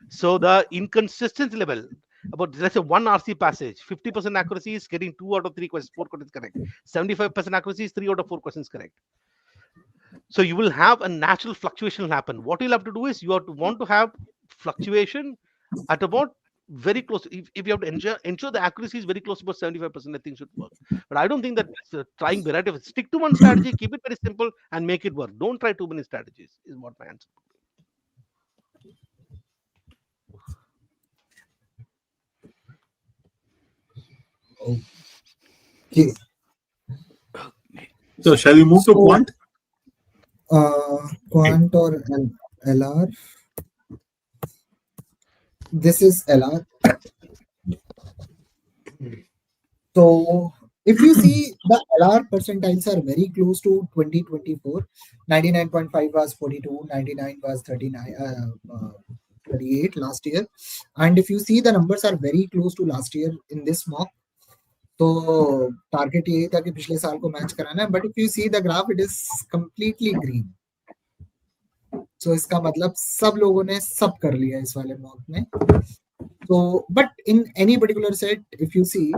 So the inconsistency level, about let's say 1 RC passage, 50% accuracy is getting 2 out of 3 questions, 4 questions correct. 75% accuracy is 3 out of 4 questions correct. So you will have a natural fluctuation will happen. What you'll have to do is you want to have fluctuation at about very close. If you have to ensure the accuracy is very close to about 75%, I think should work. But I don't think that trying variety. Stick to one strategy, keep it very simple, and make it work. Don't try too many strategies. Is what my answer. Okay. So shall we move to Quant? Quant or LR. This is LR. So if you see the LR percentiles are very close to 2024. 99.5 was 42, 99 was 39, 38 last year. And if you see the numbers are very close to last year in this mock. तो target यही था कि पिछले साल को match कराना है, but if you see the graph it is completely green. So इसका मतलब सब लोगों ने सब कर लिया इस वाले मॉक में. So but in any particular set, if you see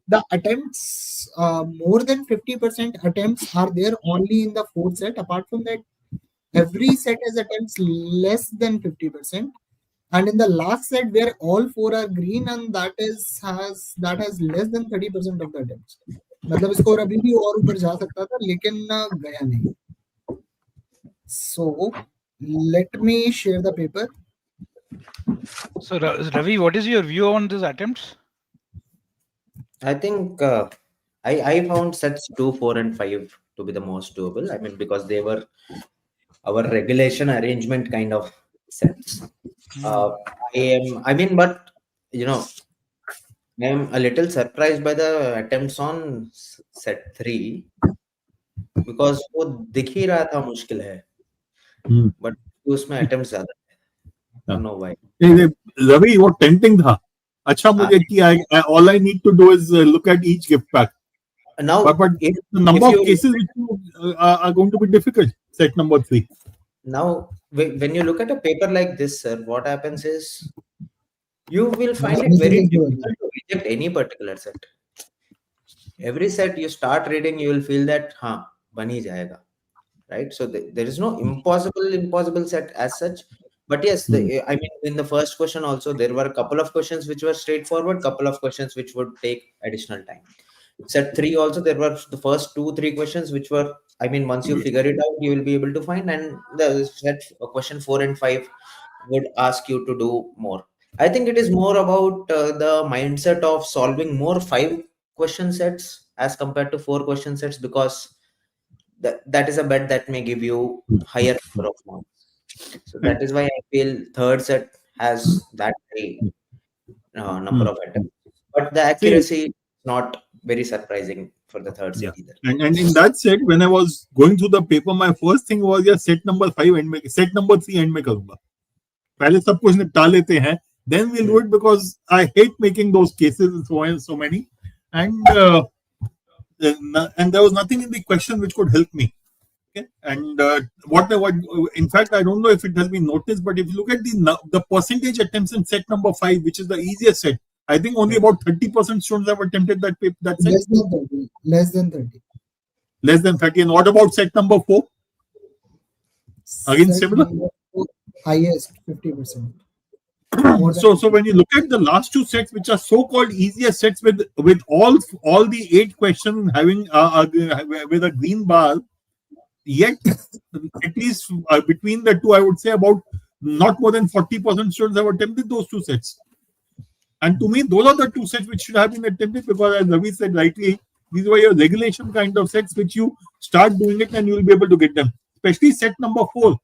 the attempts, more than 50% attempts are there only in the 4th set. Apart from that, every set has attempts less than 50%. And in the last set where all 4 are green and that has less than 30% of the attempts. मतलब score अभी भी और ऊपर जा सकता था लेकिन गया नहीं. So let me share the paper. So Ravi, what is your view on these attempts? I think I found sets 2, 4, and 5 to be the most doable. I mean, because they were our regulation arrangement kind of sets. But you know, I am a little surprised by the attempts on set 3 because वो दिख ही रहा था मुश्किल है, but उसमें attempts ज़्यादा है. I don't know why. Ravi वो टेंटिंग था. अच्छा मुझे कि all I need to do is look at each gift pack. Now, but the number of cases which are going to be difficult. Set number 3. Now, when you look at a paper like this, sir, what happens is you will find it very difficult to reject any particular set. Every set you start reading, you will feel that, ban hi jayega, right? So there is no impossible set as such. But yes, I mean, in the first question also, there were a couple of questions which were straightforward, couple of questions which would take additional time. Set 3 also, there were the first 2-3 questions which were, I mean, once you figure it out, you will be able to find, and the set question 4 and 5 would ask you to do more. I think it is more about the mindset of solving more 5 question sets as compared to 4 question sets, because that is a bet that may give you higher number of marks. So that is why I feel third set has that high number of attempts, but the accuracy is not very surprising for the third set either. And in that set, when I was going through the paper, my first thing was set number 5 and set number 3 end में करूँगा. पहले सब कुछ निपटा लेते हैं, then we'll do it, because I hate making those cases so many, and there was nothing in the question which could help me. Okay, and what in fact, I don't know if it has been noticed, but if you look at the percentage attempts in set number 5, which is the easiest set, I think only about 30% students have attempted that set. Less than 30. Less than 30. And what about set number 4? Again, similar. Highest 50%. So when you look at the last 2 sets, which are so-called easiest sets with all the 8 questions having with a green bar, yet at least between the two, I would say about not more than 40% students have attempted those 2 sets. And to me, those are the 2 sets which should have been attempted, because as Ravi said rightly, these were your regulation kind of sets which you start doing it and you will be able to get them. Especially set number 4.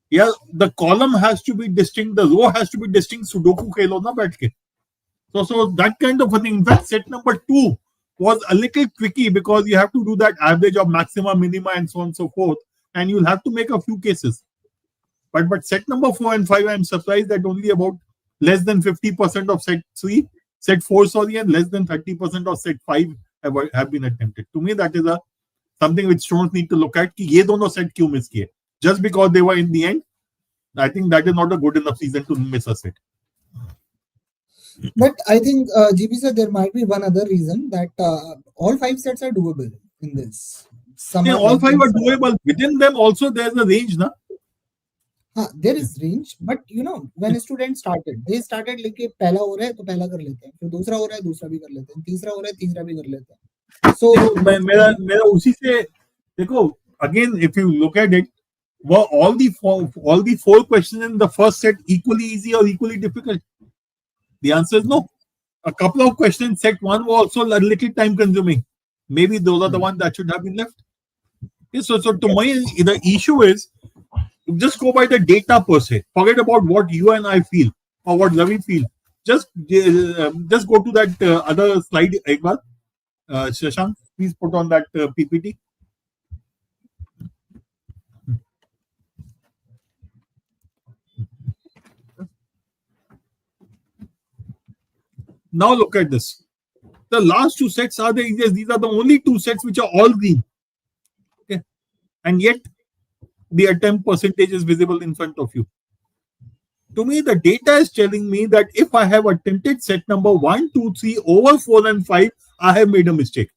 Yeah, the column has to be distinct, the row has to be distinct. Sudoku khelo na baith ke. So that kind of a thing. In fact, set number 2 was a little tricky, because you have to do that average of maxima, minima, and so on and so forth, and you'll have to make a few cases. But set number 4 and 5, I'm surprised that only about less than 50% of set 3, set 4, and less than 30% of set 5 have been attempted. To me, that is something which students need to look at. Ki ye dono set kyun miss kiye? Just because they were in the end, I think that is not a good enough reason to miss a set. But I think, GP sir, there might be one other reason that all 5 sets are doable in this. All 5 are doable. Within them also, there's a range, na? There is range, but when students started, they started like पहला हो रहा है तो पहला कर लेते हैं, फिर दूसरा हो रहा है दूसरा भी कर लेते हैं, तीसरा हो रहा है तीसरा भी कर लेते हैं. So मेरा उसी से देखो, again, if you look at it, were all the 4 questions in the first set equally easy or equally difficult? The answer is no. A couple of questions set 1 were also a little time consuming. Maybe those are the ones that should have been left. Okay, so to me, the issue is, just go by the data per se. Forget about what you and I feel or what Ravi feel. Just go to that other slide. Shashank, please put on that PPT. Now look at this. The last 2 sets are the easiest. These are the only 2 sets which are all green. Okay, and yet the attempt percentage is visible in front of you. To me, the data is telling me that if I have attempted set number 1, 2, 3 over 4 and 5, I have made a mistake.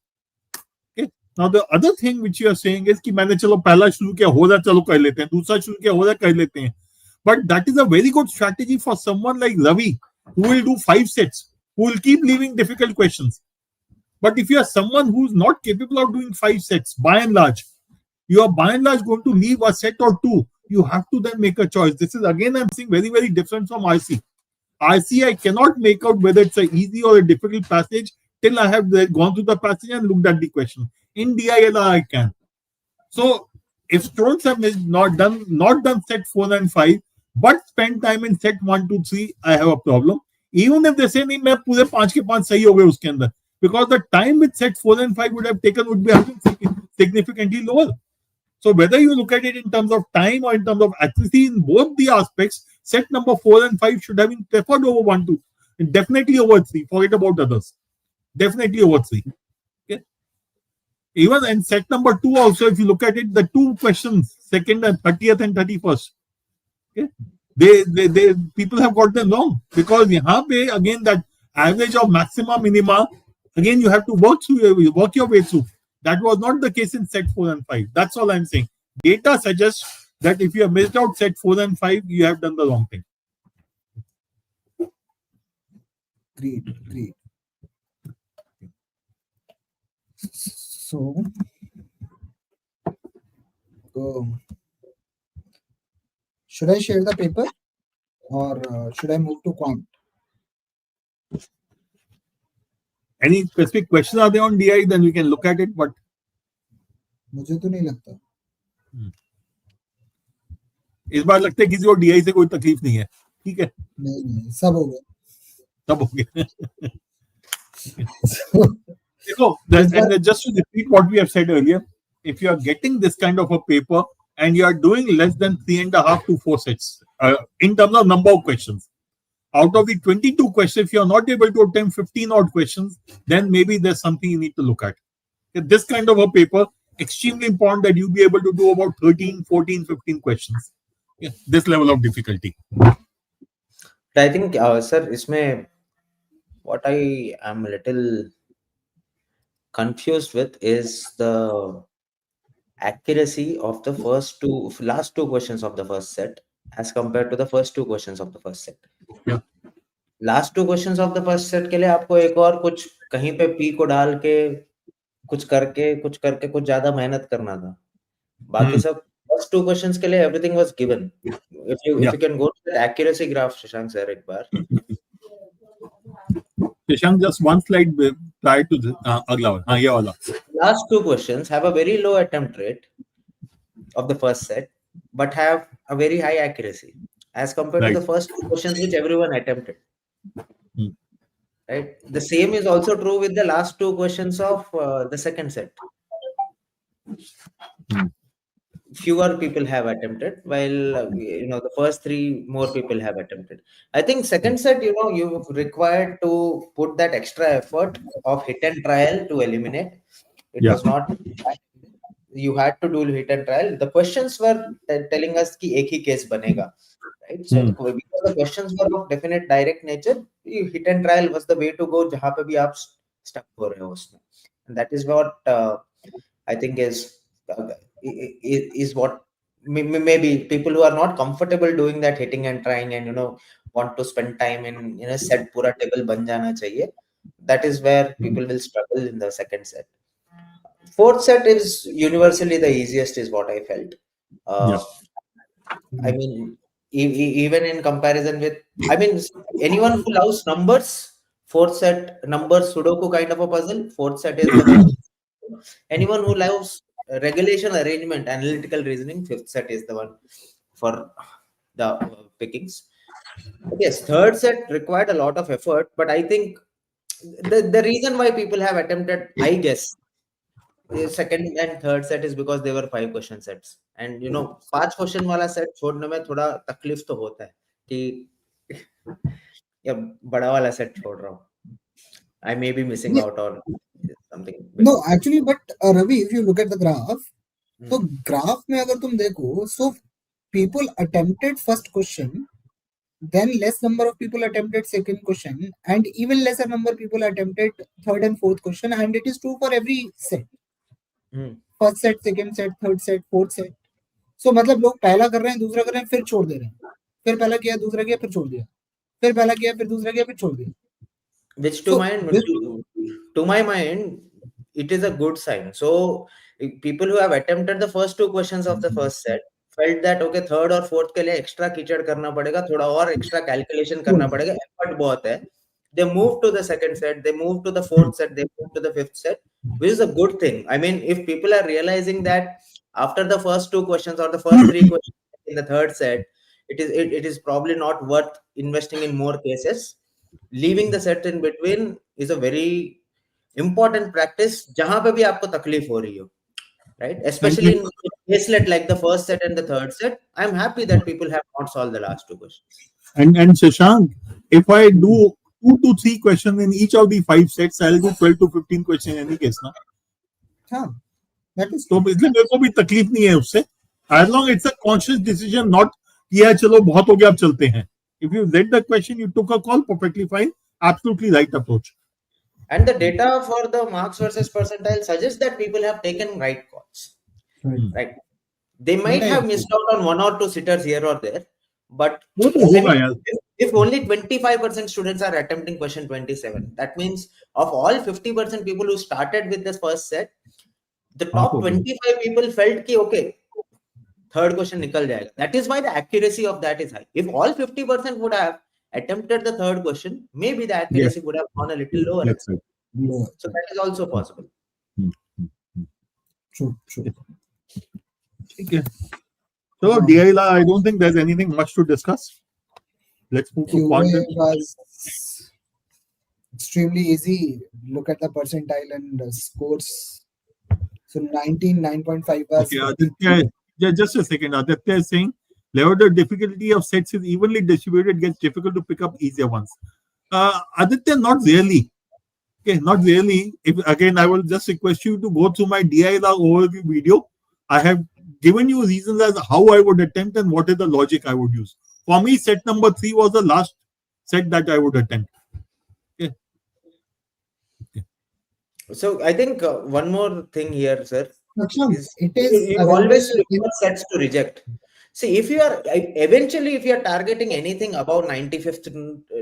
Okay, Now the other thing which you are saying is कि मैंने चलो पहला शुरू किया हो रहा चलो कर लेते हैं, दूसरा शुरू किया हो रहा कर लेते हैं. But that is a very good strategy for someone like Ravi who will do 5 sets, who will keep leaving difficult questions. But if you are someone who is not capable of doing 5 sets, by and large, you are by and large going to leave a set or two. You have to then make a choice. This is again, I'm saying, very, very different from RC. RC, I cannot make out whether it's an easy or a difficult passage till I have gone through the passage and looked at the question. In DILR, I can. So, if students have not done set 4 and 5, but spend time in set 1, 2, 3, I have a problem. Even if they say नहीं मैं पूरे 5 के 5 सही हो गए उसके अंदर, because the time with set 4 and 5 would have taken would be significantly lower. So whether you look at it in terms of time or in terms of accuracy, in both the aspects, set number 4 and 5 should have been preferred over 1, 2, and definitely over 3. Forget about others. Definitely over 3. Okay. Even in set number 2 also, if you look at it, the 2 questions, 2nd and 30th and 31st, okay, they people have got them wrong, because यहाँ पे again that average of maxima minima, again you have to work your way through. That was not the case in set 4 and 5. That's all I'm saying. Data suggests that if you have missed out set 4 and 5, you have done the wrong thing. Great. So, should I share the paper or should I move to Quant? Any specific questions are there on DI? Then we can look at it. But मुझे तो नहीं लगता. इस बार लगता है किसी को DI से कोई तकलीफ नहीं है. ठीक है. नहीं सब हो गया. सब हो गया. देखो, and just to repeat what we have said earlier, if you are getting this kind of a paper and you are doing less than 3.5 to 4 sets in terms of number of questions, out of the 22 questions, if you are not able to attempt 15 odd questions, then maybe there's something you need to look at. This kind of a paper, extremely important that you be able to do about 13, 14, 15 questions. This level of difficulty. I think, sir, isme what I am a little confused with is the accuracy of the last two questions of the first set as compared to the first 2 questions of the first set. Yeah. Last 2 questions of the first set के लिए आपको एक और कुछ कहीं पे P को डाल के कुछ करके कुछ ज्यादा मेहनत करना था. बाकी सब first 2 questions के लिए everything was given. If you can go to the accuracy graph, Shashank sir, एक बार. Shashank, just one slide prior to the agla. Yeah, wala. Last 2 questions have a very low attempt rate of the first set, but have a very high accuracy as compared to the first 2 questions which everyone attempted. Right. The same is also true with the last 2 questions of the second set. Fewer people have attempted, while the first 3 more people have attempted. I think second set, you required to put that extra effort of hit and trial to eliminate. It was not. You had to do hit and trial. The questions were telling us कि एक ही case बनेगा, right? So because the questions were of definite direct nature, hit and trial was the way to go. जहाँ पे भी आप stuck हो रहे हो उसमें, and that is what I think is what maybe people who are not comfortable doing that hitting and trying and want to spend time in set पूरा table बन जाना चाहिए. That is where people will struggle in the second set. Fourth set is universally the easiest, is what I felt. I mean, even in comparison with, anyone who loves numbers, fourth set numbers Sudoku kind of a puzzle, fourth set is the one. Anyone who loves regulation, arrangement, analytical reasoning, fifth set is the one for the pickings. But yes, third set required a lot of effort, but I think the reason why people have attempted, I guess, second and third set is because they were 5 question sets, and 5 question वाला set छोड़ने में थोड़ा तकलीफ तो होता है कि या बड़ा वाला set छोड़ रहा हूँ. I may be missing out on something. No, actually, but Ravi, if you look at the graph, so graph में अगर तुम देखो, so people attempted first question, then less number of people attempted second question, and even lesser number of people attempted third and fourth question, and it is true for every set. First set, second set, third set, fourth set. So मतलब लोग पहला कर रहे हैं, दूसरा कर रहे हैं, फिर छोड़ दे रहे हैं, फिर पहला किया, दूसरा किया, फिर छोड़ दिया, फिर पहला किया, फिर दूसरा किया, फिर छोड़ दिया. Which to my mind, it is a good sign. So people who have attempted the first two questions of the first set felt that okay, third और fourth के लिए extra कीचड़ करना पड़ेगा, थोड़ा और extra calculation करना पड़ेगा, effort बहुत है. They move to the second set, they move to the fourth set, they move to the fifth set, which is a good thing. I mean, if people are realizing that after the first two questions or the first three questions in the third set, it is probably not worth investing in more cases. Leaving the set in between is a very important practice जहां पे भी आपको तकलीफ हो रही हो, right? Especially in bracelet like the first set and the third set. I'm happy that people have not solved the last two questions. And Shashank, if I do 2 to 3 questions in each of the 5 sets, I'll do 12 to 15 questions in any case, na? हाँ, that is तो इसलिए मेरे को भी तकलीफ नहीं है उससे. As long it's a conscious decision, not किया चलो बहुत हो गया अब चलते हैं. If you read the question, you took a call, perfectly fine, absolutely right approach. And the data for the marks versus percentile suggests that people have taken right calls. Right? They might have missed out on 1 or 2 sitters here or there, but if only 25% students are attempting question 27, that means of all 50% people who started with this first set, the top 25 people felt ki okay, third question nikal jayega. That is why the accuracy of that is high. If all 50% would have attempted the third question, maybe the accuracy would have gone a little lower. That's right. So that is also possible. True. Okay. So DILR, I don't think there's anything much to discuss. Let's move to Quant. Was extremely easy. Look at the percentile and scores. So 9.5 was. Okay, Aditya, just a second. Aditya is saying, level the difficulty of sets is evenly distributed, gets difficult to pick up easier ones. Aditya, not really. Okay, not really. If again, I will just request you to go through my DILR overview video. I have given you reasons as how I would attempt and what is the logic I would use. For me, set number 3 was the last set that I would attempt. Okay. So I think one more thing here, sir. It is you always look for sets to reject. See, if you are eventually, if you are targeting anything above 95th,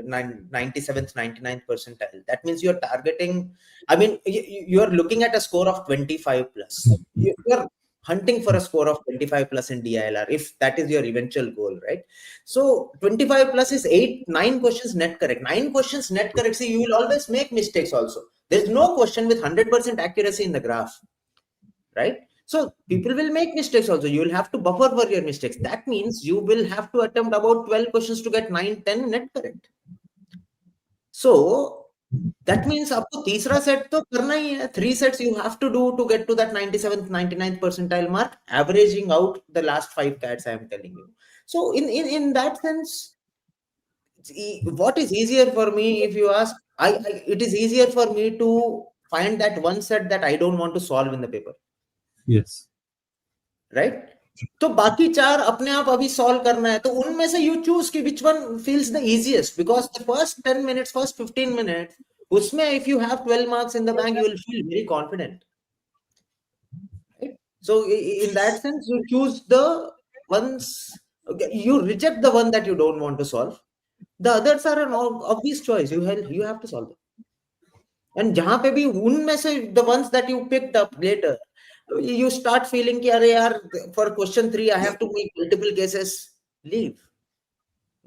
97th, 99th percentile, that means you are targeting. I mean, you are looking at a score of 25 plus. You are hunting for a score of 25 plus in DILR, if that is your eventual goal, right? So 25 plus is 9 questions net correct. 9 questions net correct. See, you will always make mistakes also. There's no question with 100% accuracy in the graph, right? So people will make mistakes also. You will have to buffer for your mistakes. That means you will have to attempt about 12 questions to get 9, 10 net correct. So that means आपको तीसरा set तो करना ही है. 3 sets you have to do to get to that 97th, 99th percentile mark, averaging out the last 5 cats I am telling you. So in that sense, what is easier for me, if you ask, it is easier for me to find that one set that I don't want to solve in the paper. Yes. Right? तो बाकी 4 अपने आप अभी solve करना है, तो उनमें से you choose कि which one feels the easiest, because the first 10 minutes, first 15 minutes, उसमें if you have 12 marks in the bank, you will feel very confident. Right? So in that sense, you choose the ones, okay, you reject the one that you don't want to solve. The others are an obvious choice. You have to solve them. And जहां पे भी उनमें से the ones that you picked up later, you start feeling कि अरे यार, for question 3 I have to make multiple cases. Leave.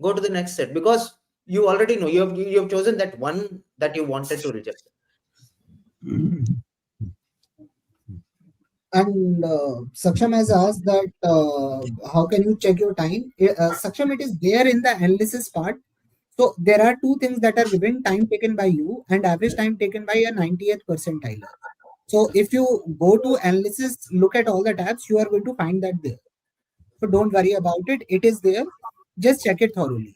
Go to the next set, because you already know you have chosen that one that you wanted to reject. And Saksham has asked that how can you check your time? Saksham, it is there in the analysis part. So there are 2 things that are given: time taken by you and average time taken by a 90th percentile. So if you go to analysis, look at all the tabs, you are going to find that there. So don't worry about it. It is there. Just check it thoroughly.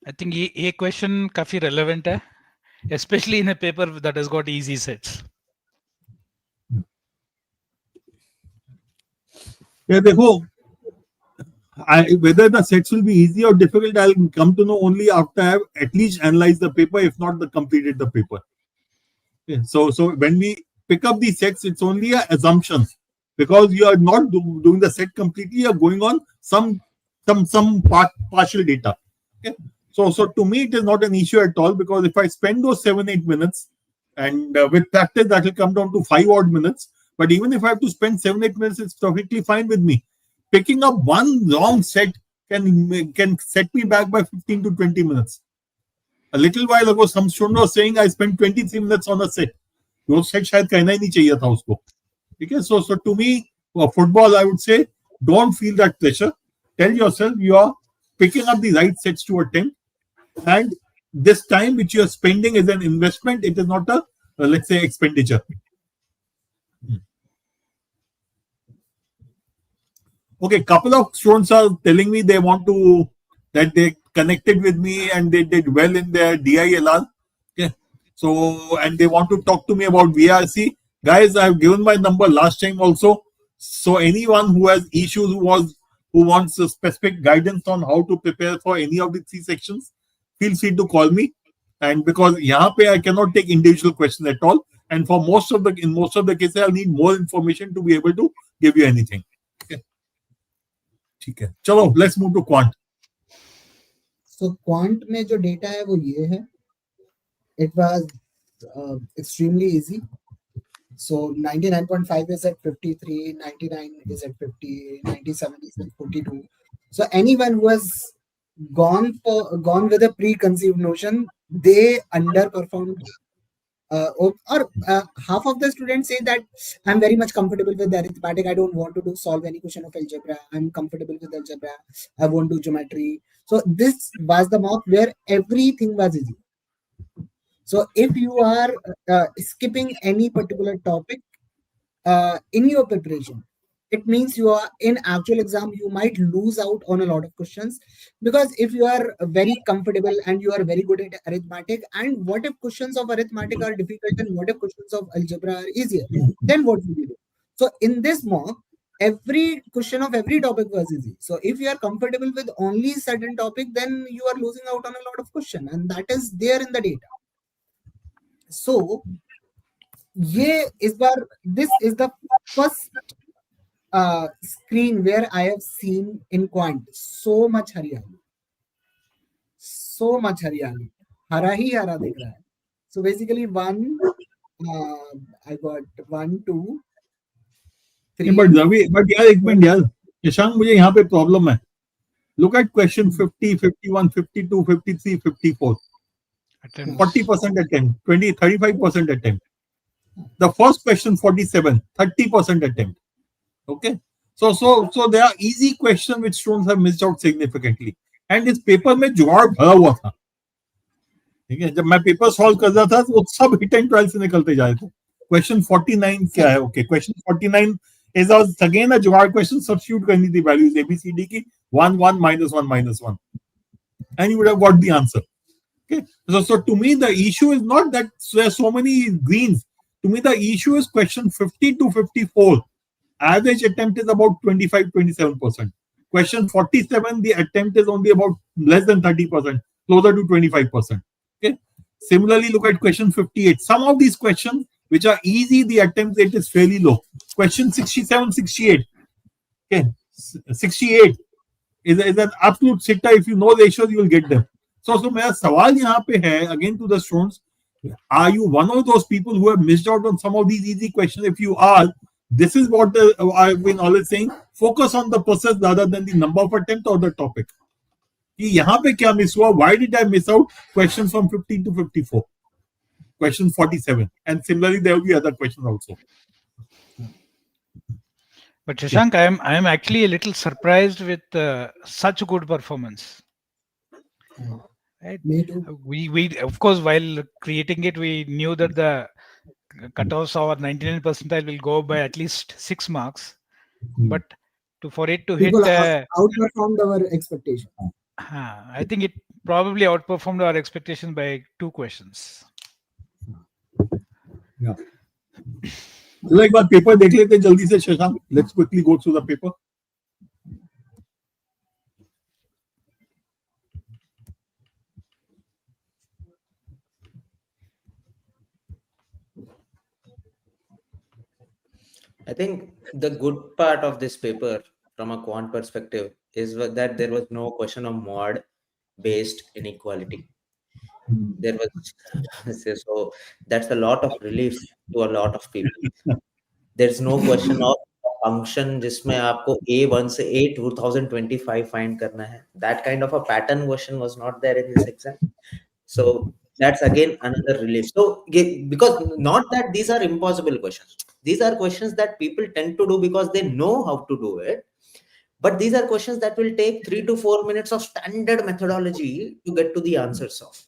I think a question काफी relevant है, especially in a paper that has got easy sets. Yeah, देखो, whether the sets will be easy or difficult, I'll come to know only after I have at least analyzed the paper, if not completed the paper. Okay. So when we pick up these sets, it's only a assumption because you are not doing the set completely. You are going on some partial data. Okay. So to me, it is not an issue at all because if I spend those 7-8 minutes, and with practice that will come down to 5 odd minutes. But even if I have to spend 7-8 minutes, it's perfectly fine with me. Picking up one wrong set can set me back by 15 to 20 minutes. A little while ago, some student was saying I spent 23 minutes on a set. वो set शायद कहना ही नहीं चाहिए था उसको. ठीक है. So to me, for football, I would say don't feel that pressure. Tell yourself you are picking up the right sets to attempt, and this time which you are spending is an investment. It is not a let's say expenditure. Okay, couple of students are telling me they want to that they connected with me and they did well in their DILR. Okay, so and they want to talk to me about VRC. Guys, I've given my number last time also. So anyone who has issues, who wants a specific guidance on how to prepare for any of the 3 sections, feel free to call me. And because यहाँ पे I cannot take individual questions at all, and for most of the cases I'll need more information to be able to give you anything. Okay. ठीक है. चलो, let's move to Quant. So Quant में जो data है वो ये है. It was extremely easy. So 99.5 is at 53, 99 is at 50, 97 is at 42. So anyone who has gone with a preconceived notion, they underperformed. Or half of the students say that I'm very much comfortable with arithmetic. I don't want to solve any question of algebra. I'm comfortable with algebra. I won't do geometry. So this was the mock where everything was easy. So if you are skipping any particular topic in your preparation, it means you are in actual exam, you might lose out on a lot of questions, because if you are very comfortable and you are very good at arithmetic, and what if questions of arithmetic are difficult and what if questions of algebra are easier, then what will you do? So in this mock, every question of every topic was easy. So if you are comfortable with only certain topic, then you are losing out on a lot of question, and that is there in the data. So this is the first screen where I have seen in Quant so much हरियाली, हरा ही हरा दिख रहा है. So basically I got 1, 2, 3. But यार एक minute यार, शशांक, मुझे यहाँ पे प्रॉब्लम है. Look at question 50, 51, 52, 53, 54. 40% attempt, 35% attempt. The first question 47, 30% attempt. Okay. So there are easy questions which students have missed out significantly. And इस पेपर में जुगाड़ भरा हुआ था. ठीक है. जब मैं पेपर सॉल्व कर रहा था वो सब हिट एंड ट्रायल से निकलते जा रहे थे. Question 49 क्या है? Okay. Question 49 is again a जुगाड़ question. Substitute करनी थी values ABCD की 1, 1, -1, -1. And you would have got the answer. Okay. So to me, the issue is not that there are so many greens. To me, the issue is question 50 to 54. Average attempt is about 25-27%. Question 47, the attempt is only about less than 30%, closer to 25%. Okay. Similarly, look at question 58. Some of these questions which are easy, the attempt rate is fairly low. Question 67, 68. Okay. 68 is an absolute sitter. If you know ratios, you will get them. So मेरा सवाल यहाँ पे है again to the students, are you one of those people who have missed out on some of these easy questions? If you are, this is what I've been always saying, focus on the process rather than the number of attempts or the topic. कि यहाँ पे क्या miss हुआ? Why did I miss out questions from 15 to 54? Question 47. And similarly, there will be other questions also. But Shashank, I am actually a little surprised with such good performance. Right? Me too. We of course, while creating it, we knew that the cutoffs of 99 percentile will go by at least 6 marks. But for it to People hit outperformed our expectation. I think it probably outperformed our expectations by 2 questions. Yeah. चलो एक बार paper देख लेते हैं जल्दी से Shashank. Let's quickly go through the paper. I think the good part of this paper from a quant perspective is that there was no question of mod based inequality. There was so that's a lot of relief to a lot of people. There's no question of function जिसमें आपको A1 से A 2025 find करना है. That kind of a pattern question was not there in this exam. So that's again another relief. So because not that these are impossible questions. These are questions that people tend to do because they know how to do it. But these are questions that will take 3 to 4 minutes of standard methodology to get to the answers of.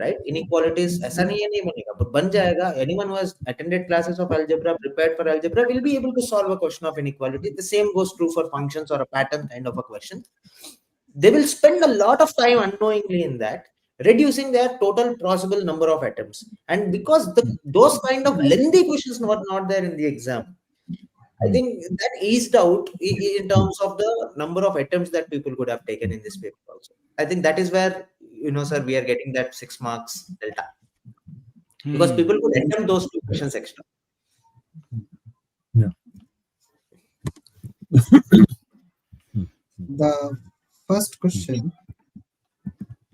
Right? Inequalities ऐसा नहीं है नहीं बनेगा, but बन जाएगा. Anyone who has attended classes of algebra, prepared for algebra, will be able to solve a question of inequality. The same goes true for functions or a pattern kind of a question. They will spend a lot of time unknowingly in that, reducing their total possible number of attempts. And because those kind of lengthy questions were not there in the exam, I think that eased out in terms of the number of attempts that people could have taken in this paper also. I think that is where, sir, we are getting that 6 marks delta. Because people could attempt those 2 questions extra. Yeah. The first question.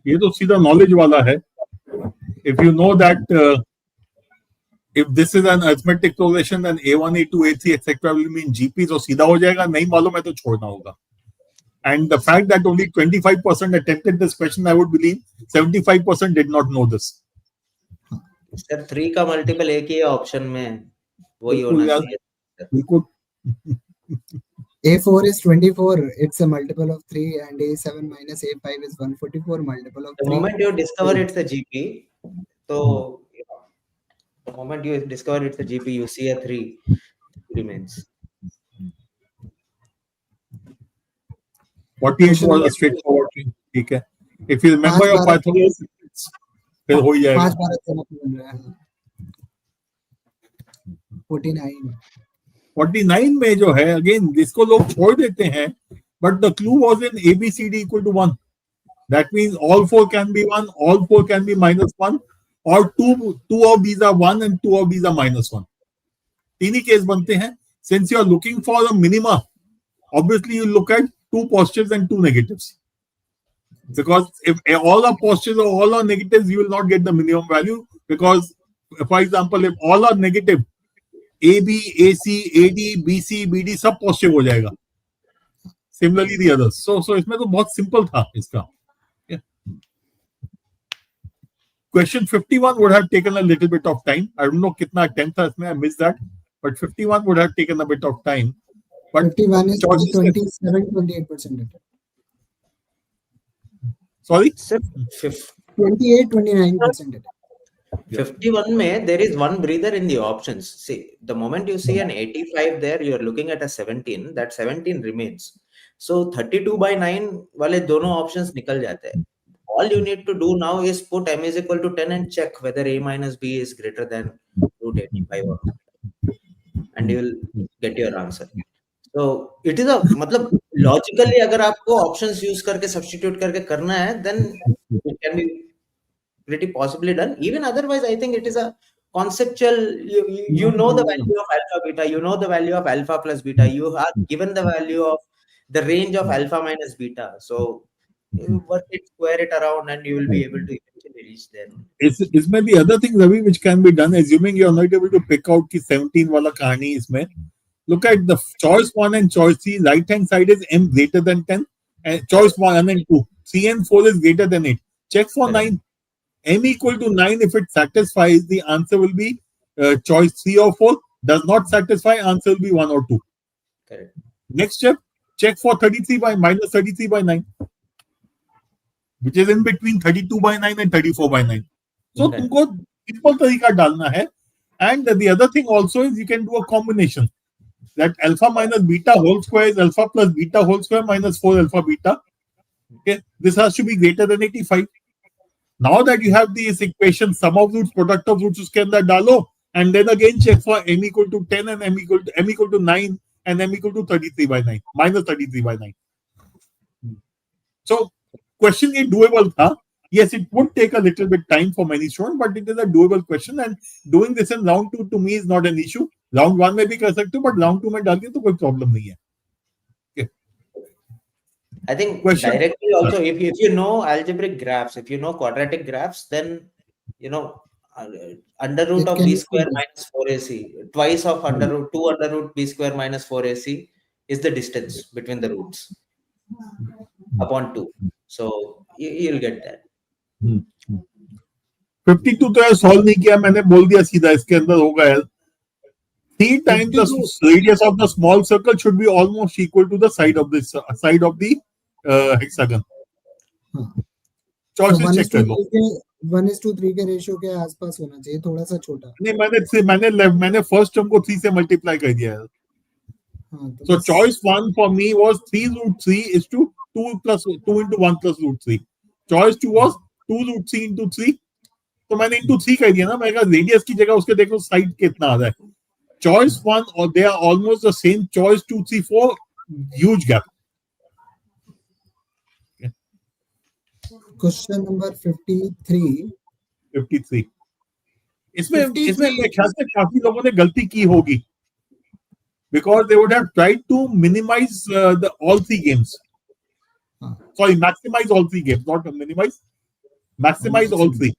ये तो सीधा knowledge वाला है. If you know that if this is an arithmetic progression, then A1, A2, A3, etc. will mean GP, तो सीधा हो जाएगा. नहीं मालूम है तो छोड़ना होगा. And the fact that only 25% attempted this question, I would believe 75% did not know this. Sir, 3 का multiple एक ही ऑप्शन में वही होना चाहिए. बिल्कुल. A4 is 24. It's a multiple of 3, and A7 minus A5 is 144 multiple of 3. The moment you discover it's a GP, so the moment you discover it's a GP, you see a 3 remains. 48 was a straightforward thing. ठीक है. If you remember your Pythagoras, फिर हो ही जाएगा. 5 बार देना बन रहा है. 49. 49 में जो है, again इसको लोग छोड़ देते हैं, but the clue was in ABCD equal to 1. That means all 4 can be 1, all 4 can be minus 1, or two of these are 1 and 2 of these are minus 1. तीन ही केस बनते हैं. Since you are looking for a minima, obviously you look at 2 positives and 2 negatives. Because if all are positives or all are negatives, you will not get the minimum value. Because, for example, if all are negative, AB, AC, AD, BC, BD सब positive हो जाएगा. Similarly, the others. So इसमें तो बहुत simple था इसका. Yeah. Question 51 would have taken a little bit of time. I don't know कितना attempt था इसमें. I missed that. But 51 would have taken a bit of time. But 51 is 27-28%. Sorry? 28-29%. 51 में there is one breather in the options. See, the moment you see an 85 there, you are looking at a 17. That 17 remains. So 32 by 9 वाले दोनों options निकल जाते हैं. All you need to do now is put m is equal to 10 and check whether a minus b is greater than root 85 or not. And you will get your answer. So it is a मतलब logically अगर आपको options use करके substitute करके करना है, then it can be pretty possibly done. Even otherwise, I think it is a conceptual. You know the value of alpha beta. You know the value of alpha plus beta. You are given the value of the range of alpha minus beta. So you work it, square it around, and you will be able to eventually reach there. इसमें the other thing, Ravi, which can be done, assuming you are not able to pick out की 17 वाला कहानी इसमें. Look at the choice 1 and choice 3. Right hand side is m greater than 10. And choice 1 and 2. 3 and 4 is greater than 8. Check for 9. M equal to 9, if it satisfies, the answer will be choice 3 or 4. Does not satisfy, answer will be 1 or 2. Correct. Next step, check for 33 by minus 33 by 9, which is in between 32 by 9 and 34 by 9. So, तुमको simple तरीका डालना है. And the other thing also is you can do a combination. That alpha minus beta whole square is alpha plus beta whole square minus 4 alpha beta. Okay, this has to be greater than 85. Now that you have these equations, sum of roots, product of roots, उसके अंदर डालो, and then again check for m equal to 10 and m equal to 9 and m equal to 33 by 9, minus 33 by 9. So, question is doable tha. Yes, it would take a little bit time for many students, but it is a doable question, and doing this in round 2 to me is not an issue. Round 1 में भी कर सकते हो, but round 2 में डाल दिया तो कोई प्रॉब्लम नहीं है. I think Question. directly also, if you know algebraic graphs, if you know quadratic graphs, then you know under root It of can b be square simple. minus 4ac, twice of under root 2 under root b square minus 4ac is the distance between the roots upon 2. So you'll get that. 52 तो यार solve नहीं किया, मैंने बोल दिया सीधा इसके अंदर होगा यार. 3 times the 52. radius of the small circle should be almost equal to the side of the hexagon. So Choices check कर लो. 1:3 के रेशियो के आसपास होना चाहिए, थोड़ा सा छोटा. नहीं, मैंने फर्स्ट टर्म को 3 से मल्टीप्लाई कर दिया है. हाँ, तो So बस choice 1 for me was 3 root 3 is to 2 into 1 plus root 3. Choice 2 was 2 root 3 into 3. तो मैंने into 3 कर दिया ना. मैं कहा रेडियस की जगह उसके देखो साइड कितना आ रहा है. Choice 1 or they are almost the same. Choice 2, 3, 4, huge gap. Question number 53. 53. इसमें 53. मेरे ख्याल से काफी लोगों ने गलती की होगी. Because they would have tried to minimize all 3 games. Sorry, maximize all 3 games, not minimize. Maximize all 3.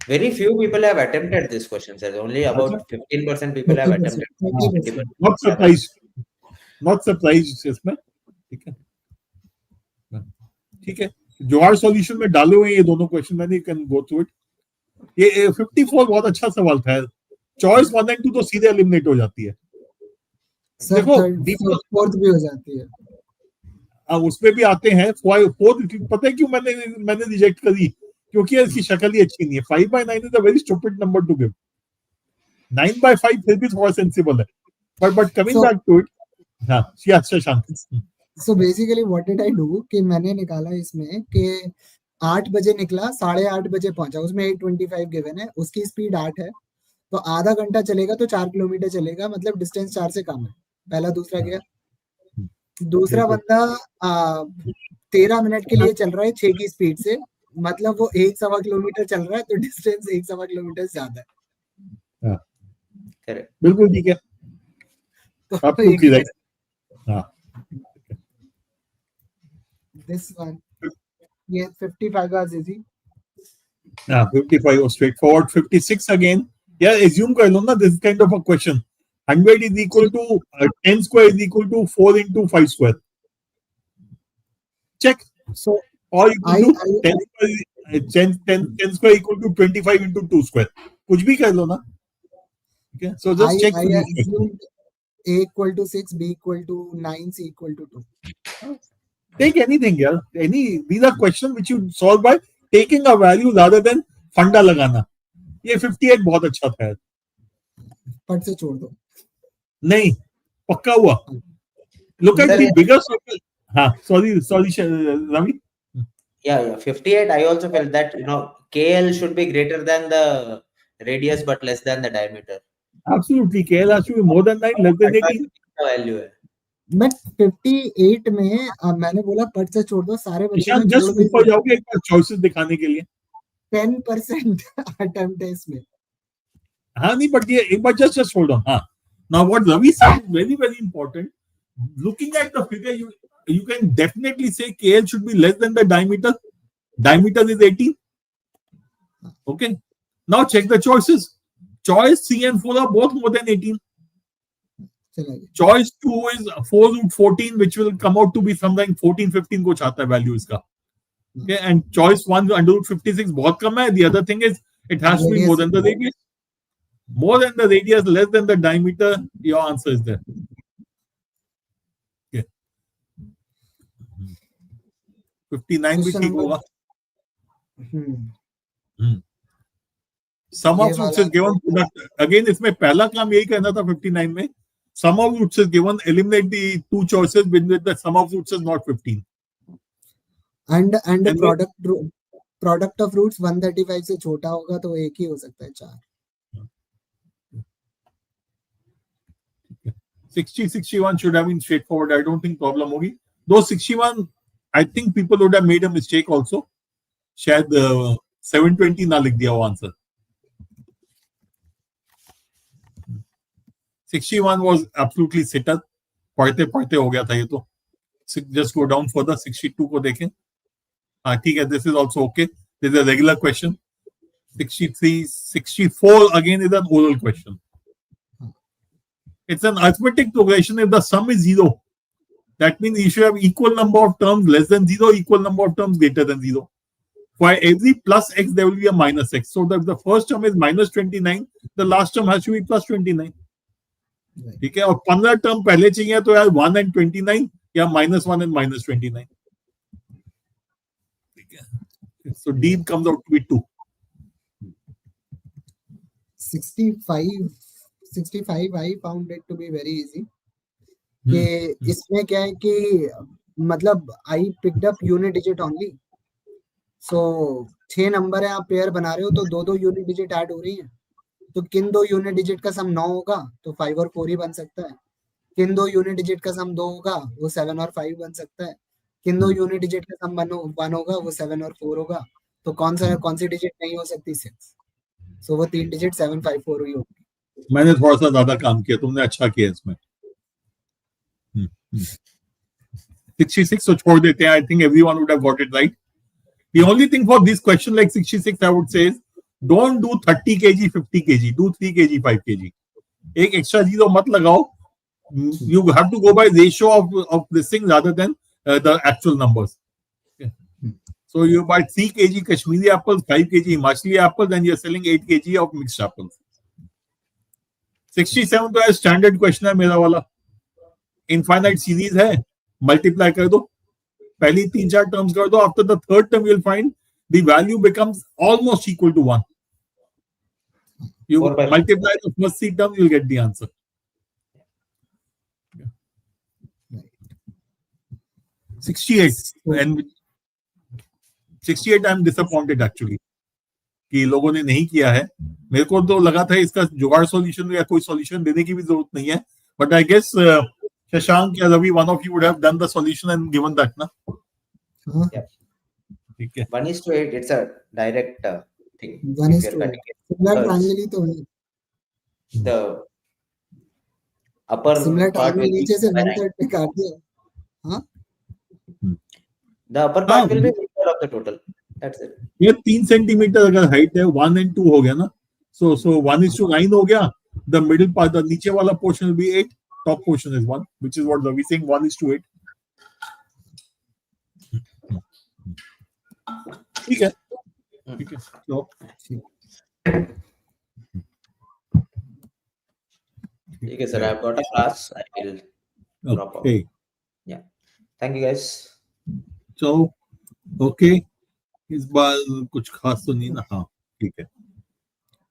Very few people have attempted this question, sir. Only about 15% people have 30%, attempted. 30%. Not surprised. Not surprised इसमें. ठीक है. ठीक है. जोहार solution में डाले हुए ये दोनों क्वेश्चन, मैंने कैन गो थ्रू इट. ये 54 बहुत अच्छा सवाल था. चॉइस 1 एंड 2 तो सीधे एलिमिनेट हो जाती है. सर फोर्थ भी हो जाती है. उसमें भी आते हैं. फोर्थ पता है क्यों मैंने रिजेक्ट करी? क्योंकि इसकी शक्ल ही अच्छी नहीं है. 5/9 is a very stupid number to give. 9/5 फिर भी थोड़ा सेंसिबल है. But coming back to it. हाँ, Shashank. So basically what did I do कि मैंने निकाला इसमें कि 8 बजे निकला, 8:30 बजे पहुंचा. उसमें 8:25 गिवन है. उसकी स्पीड 8 है, तो आधा घंटा चलेगा तो 4 किलोमीटर चलेगा. मतलब डिस्टेंस 4 से कम है. पहला. दूसरा गया. दूसरा बंदा 13 मिनट के लिए चल रहा है 6 की स्पीड से. मतलब वो 1.25 किलोमीटर चल रहा है, तो डिस्टेंस 1.25 किलोमीटर ज्यादा है. Correct. बिल्कुल ठीक है. तो आप टू राइट. हाँ. This one, yeah, 55 was easy. 55 was straightforward. 56 again. Yeah, assume कर लो ना. This kind of a question. 100 is equal to 10 square is equal to 4 into 5 square. Check. So or you can do 10 square equal to 25 into 2 square. कुछ भी कर लो ना. Okay. So just check. I assumed A equal to 6, B equal to 9, C equal to 2. Take anything, yeah. These are questions which you solve by taking a value rather than फंडा लगाना. ये 58 बहुत अच्छा था. पट से छोड़ दो. नहीं, पक्का हुआ. Look at the bigger circle. हाँ, sorry, Ravi. Yeah, 58. I also felt that KL should be greater than the radius but less than the diameter. Absolutely, KL has to be more than 9, less than 18. Value है. मैं 58 में मैंने बोला पट से छोड़ दो. सारे बच्चों ने जस्ट ऊपर जाओगे एक बार चॉइसेस दिखाने के लिए. 10% अटेम्प्ट है इसमें. हाँ नहीं, बट ये एक बार just hold on. हाँ. Now what Ravi said is very very important. Looking at the figure, you can definitely say KL should be less than the diameter. Diameter is 18. Okay. Now check the choices. Choice 3 and 4 are both more than 18. Choice 2 is 4 root 14, which will come out to be something 14-15 कुछ आता है value इसका. Okay, and choice 1 under root 56 बहुत कम है. The other thing is it has to be more than the radius. More than the radius, less than the diameter. Your answer is there. Okay. 59 भी ठीक होगा. Sum of roots is given. Again, इसमें पहला काम यही करना था 59 में. Sum of roots is given. Eliminate the two choices with the sum of roots is not 15. And the product of roots 135 से छोटा होगा तो एक ही हो सकता है 4. 60-61 should have been straightforward. I don't think problem होगी. Though 61, I think people would have made a mistake also. शायद 720 ना लिख दिया वो आंसर. 61 was absolutely sitter. पढ़ते पढ़ते हो गया था ये तो. Just go down further. 62 को देखें. हाँ ठीक है. This is also okay. This is a regular question. 63, 64 again is an oral question. It's an arithmetic progression. If the sum is 0, that means you should have equal number of terms less than 0, equal number of terms greater than 0. For every plus x, there will be a minus x. So that the first term is minus 29, the last term has to be plus 29. ठीक है. और 15 term पहले चाहिए तो यार 1 and 29 या -1 and -29. ठीक है. So D comes out to be 2. 65 I found it to be very easy. कि इसमें क्या है कि मतलब I picked up unit digit only. So 6 number है, आप पेयर बना रहे हो तो 2 यूनिट डिजिट ऐड हो रही है. तो किन 2 यूनिट डिजिट का सम 9 होगा तो 5 और 4 ही बन सकता है. किन 2 यूनिट डिजिट का सम 2 होगा वो 7 और 5 बन सकता है. किन 2 यूनिट डिजिट का सम 1 होगा वो 7 और 4 होगा. तो कौन सी डिजिट नहीं हो सकती 6. सो वो 3 डिजिट 7 5 4 ही होगी. मैंने थोड़ा सा ज्यादा काम किया, तुमने अच्छा किया इसमें. 66 तो छोड़ देते हैं. I think everyone would have got it right. The only thing for this question like 66 I would say is don't do 30 kg 50 kg, do 3 kg 5 kg. एक एक्स्ट्रा जीरो मत लगाओ. You have to go by ratio of this thing rather than the actual numbers. Okay. So you buy 3 kg Kashmiri apples, 5 kg Himachali apples, and you're selling 8 kg of mixed apples. 67 तो standard question है मेरा वाला. Infinite series है, multiply कर दो, पहली 3-4 terms कर दो. After the third term you'll find the value becomes almost equal to 1. You multiply the first 3 terms, you'll get the answer. 68 and 68 I'm disappointed actually कि लोगों ने नहीं किया है. मेरे को तो लगा था इसका जुगाड़ सॉल्यूशन या कोई सॉल्यूशन देने की भी जरूरत नहीं है. बट आई गेस शशांक या Ravi, one of you would have done the solution and given that, na? Yeah. ठीक है. 1:8. It's a direct thing. 1:8. Similar triangle तो है. The upper Similar part triangle will be नीचे से 1/9. 1/3 पे काट दिया. हाँ. The upper part will be equal of the total. That's it. ये 3 सेंटीमीटर अगर हाइट है, 1 and 2 हो गया ना. So 1:9 हो गया. The middle part, the नीचे वाला portion will be 8. Top portion is 1, which is what Ravi is saying, 1:8. ठीक है. ठीक है. So Okay, sir. I've got a class. I will drop out. okay. Yeah. Thank you, guys. So okay. इस बार कुछ खास तो नहीं ना. हाँ ठीक है.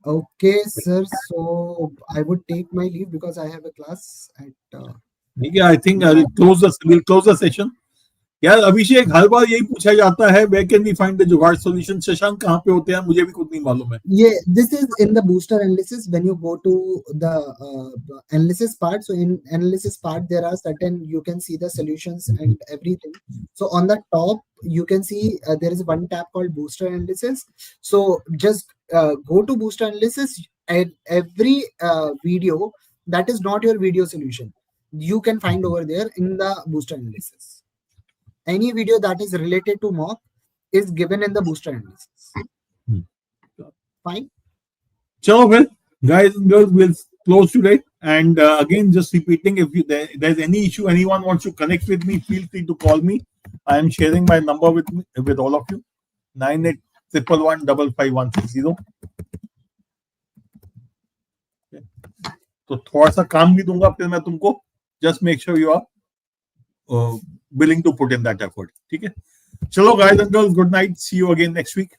Okay, sir. So I would take my leave because I have a class at. ठीक है. I think we'll close the session. यार अभिषेक, हर बार यही पूछा जाता है, where can we find the जुगाड़ solution? शशांक कहाँ पे होते हैं मुझे भी खुद नहीं मालूम है. Yeah, this is in the booster analysis. When you go to the analysis part, so in analysis part there are certain, you can see the solutions and everything. So on the top you can see there is one tab called booster analysis. So just go to booster analysis, and every video that is not your video solution you can find over there in the booster analysis. Any video that is related to mock is given in the booster analysis. Fine. So well, guys and girls, we'll close today. And again, just repeating, if there's any issue, anyone wants to connect with me, feel free to call me. I am sharing my number with all of you. 9811155160. तो थोड़ा सा काम भी दूंगा फिर मैं तुमको. Just make sure you are willing to put in that effort. ठीक है. चलो guys and girls, good night. See you again next week.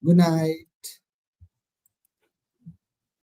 Good night.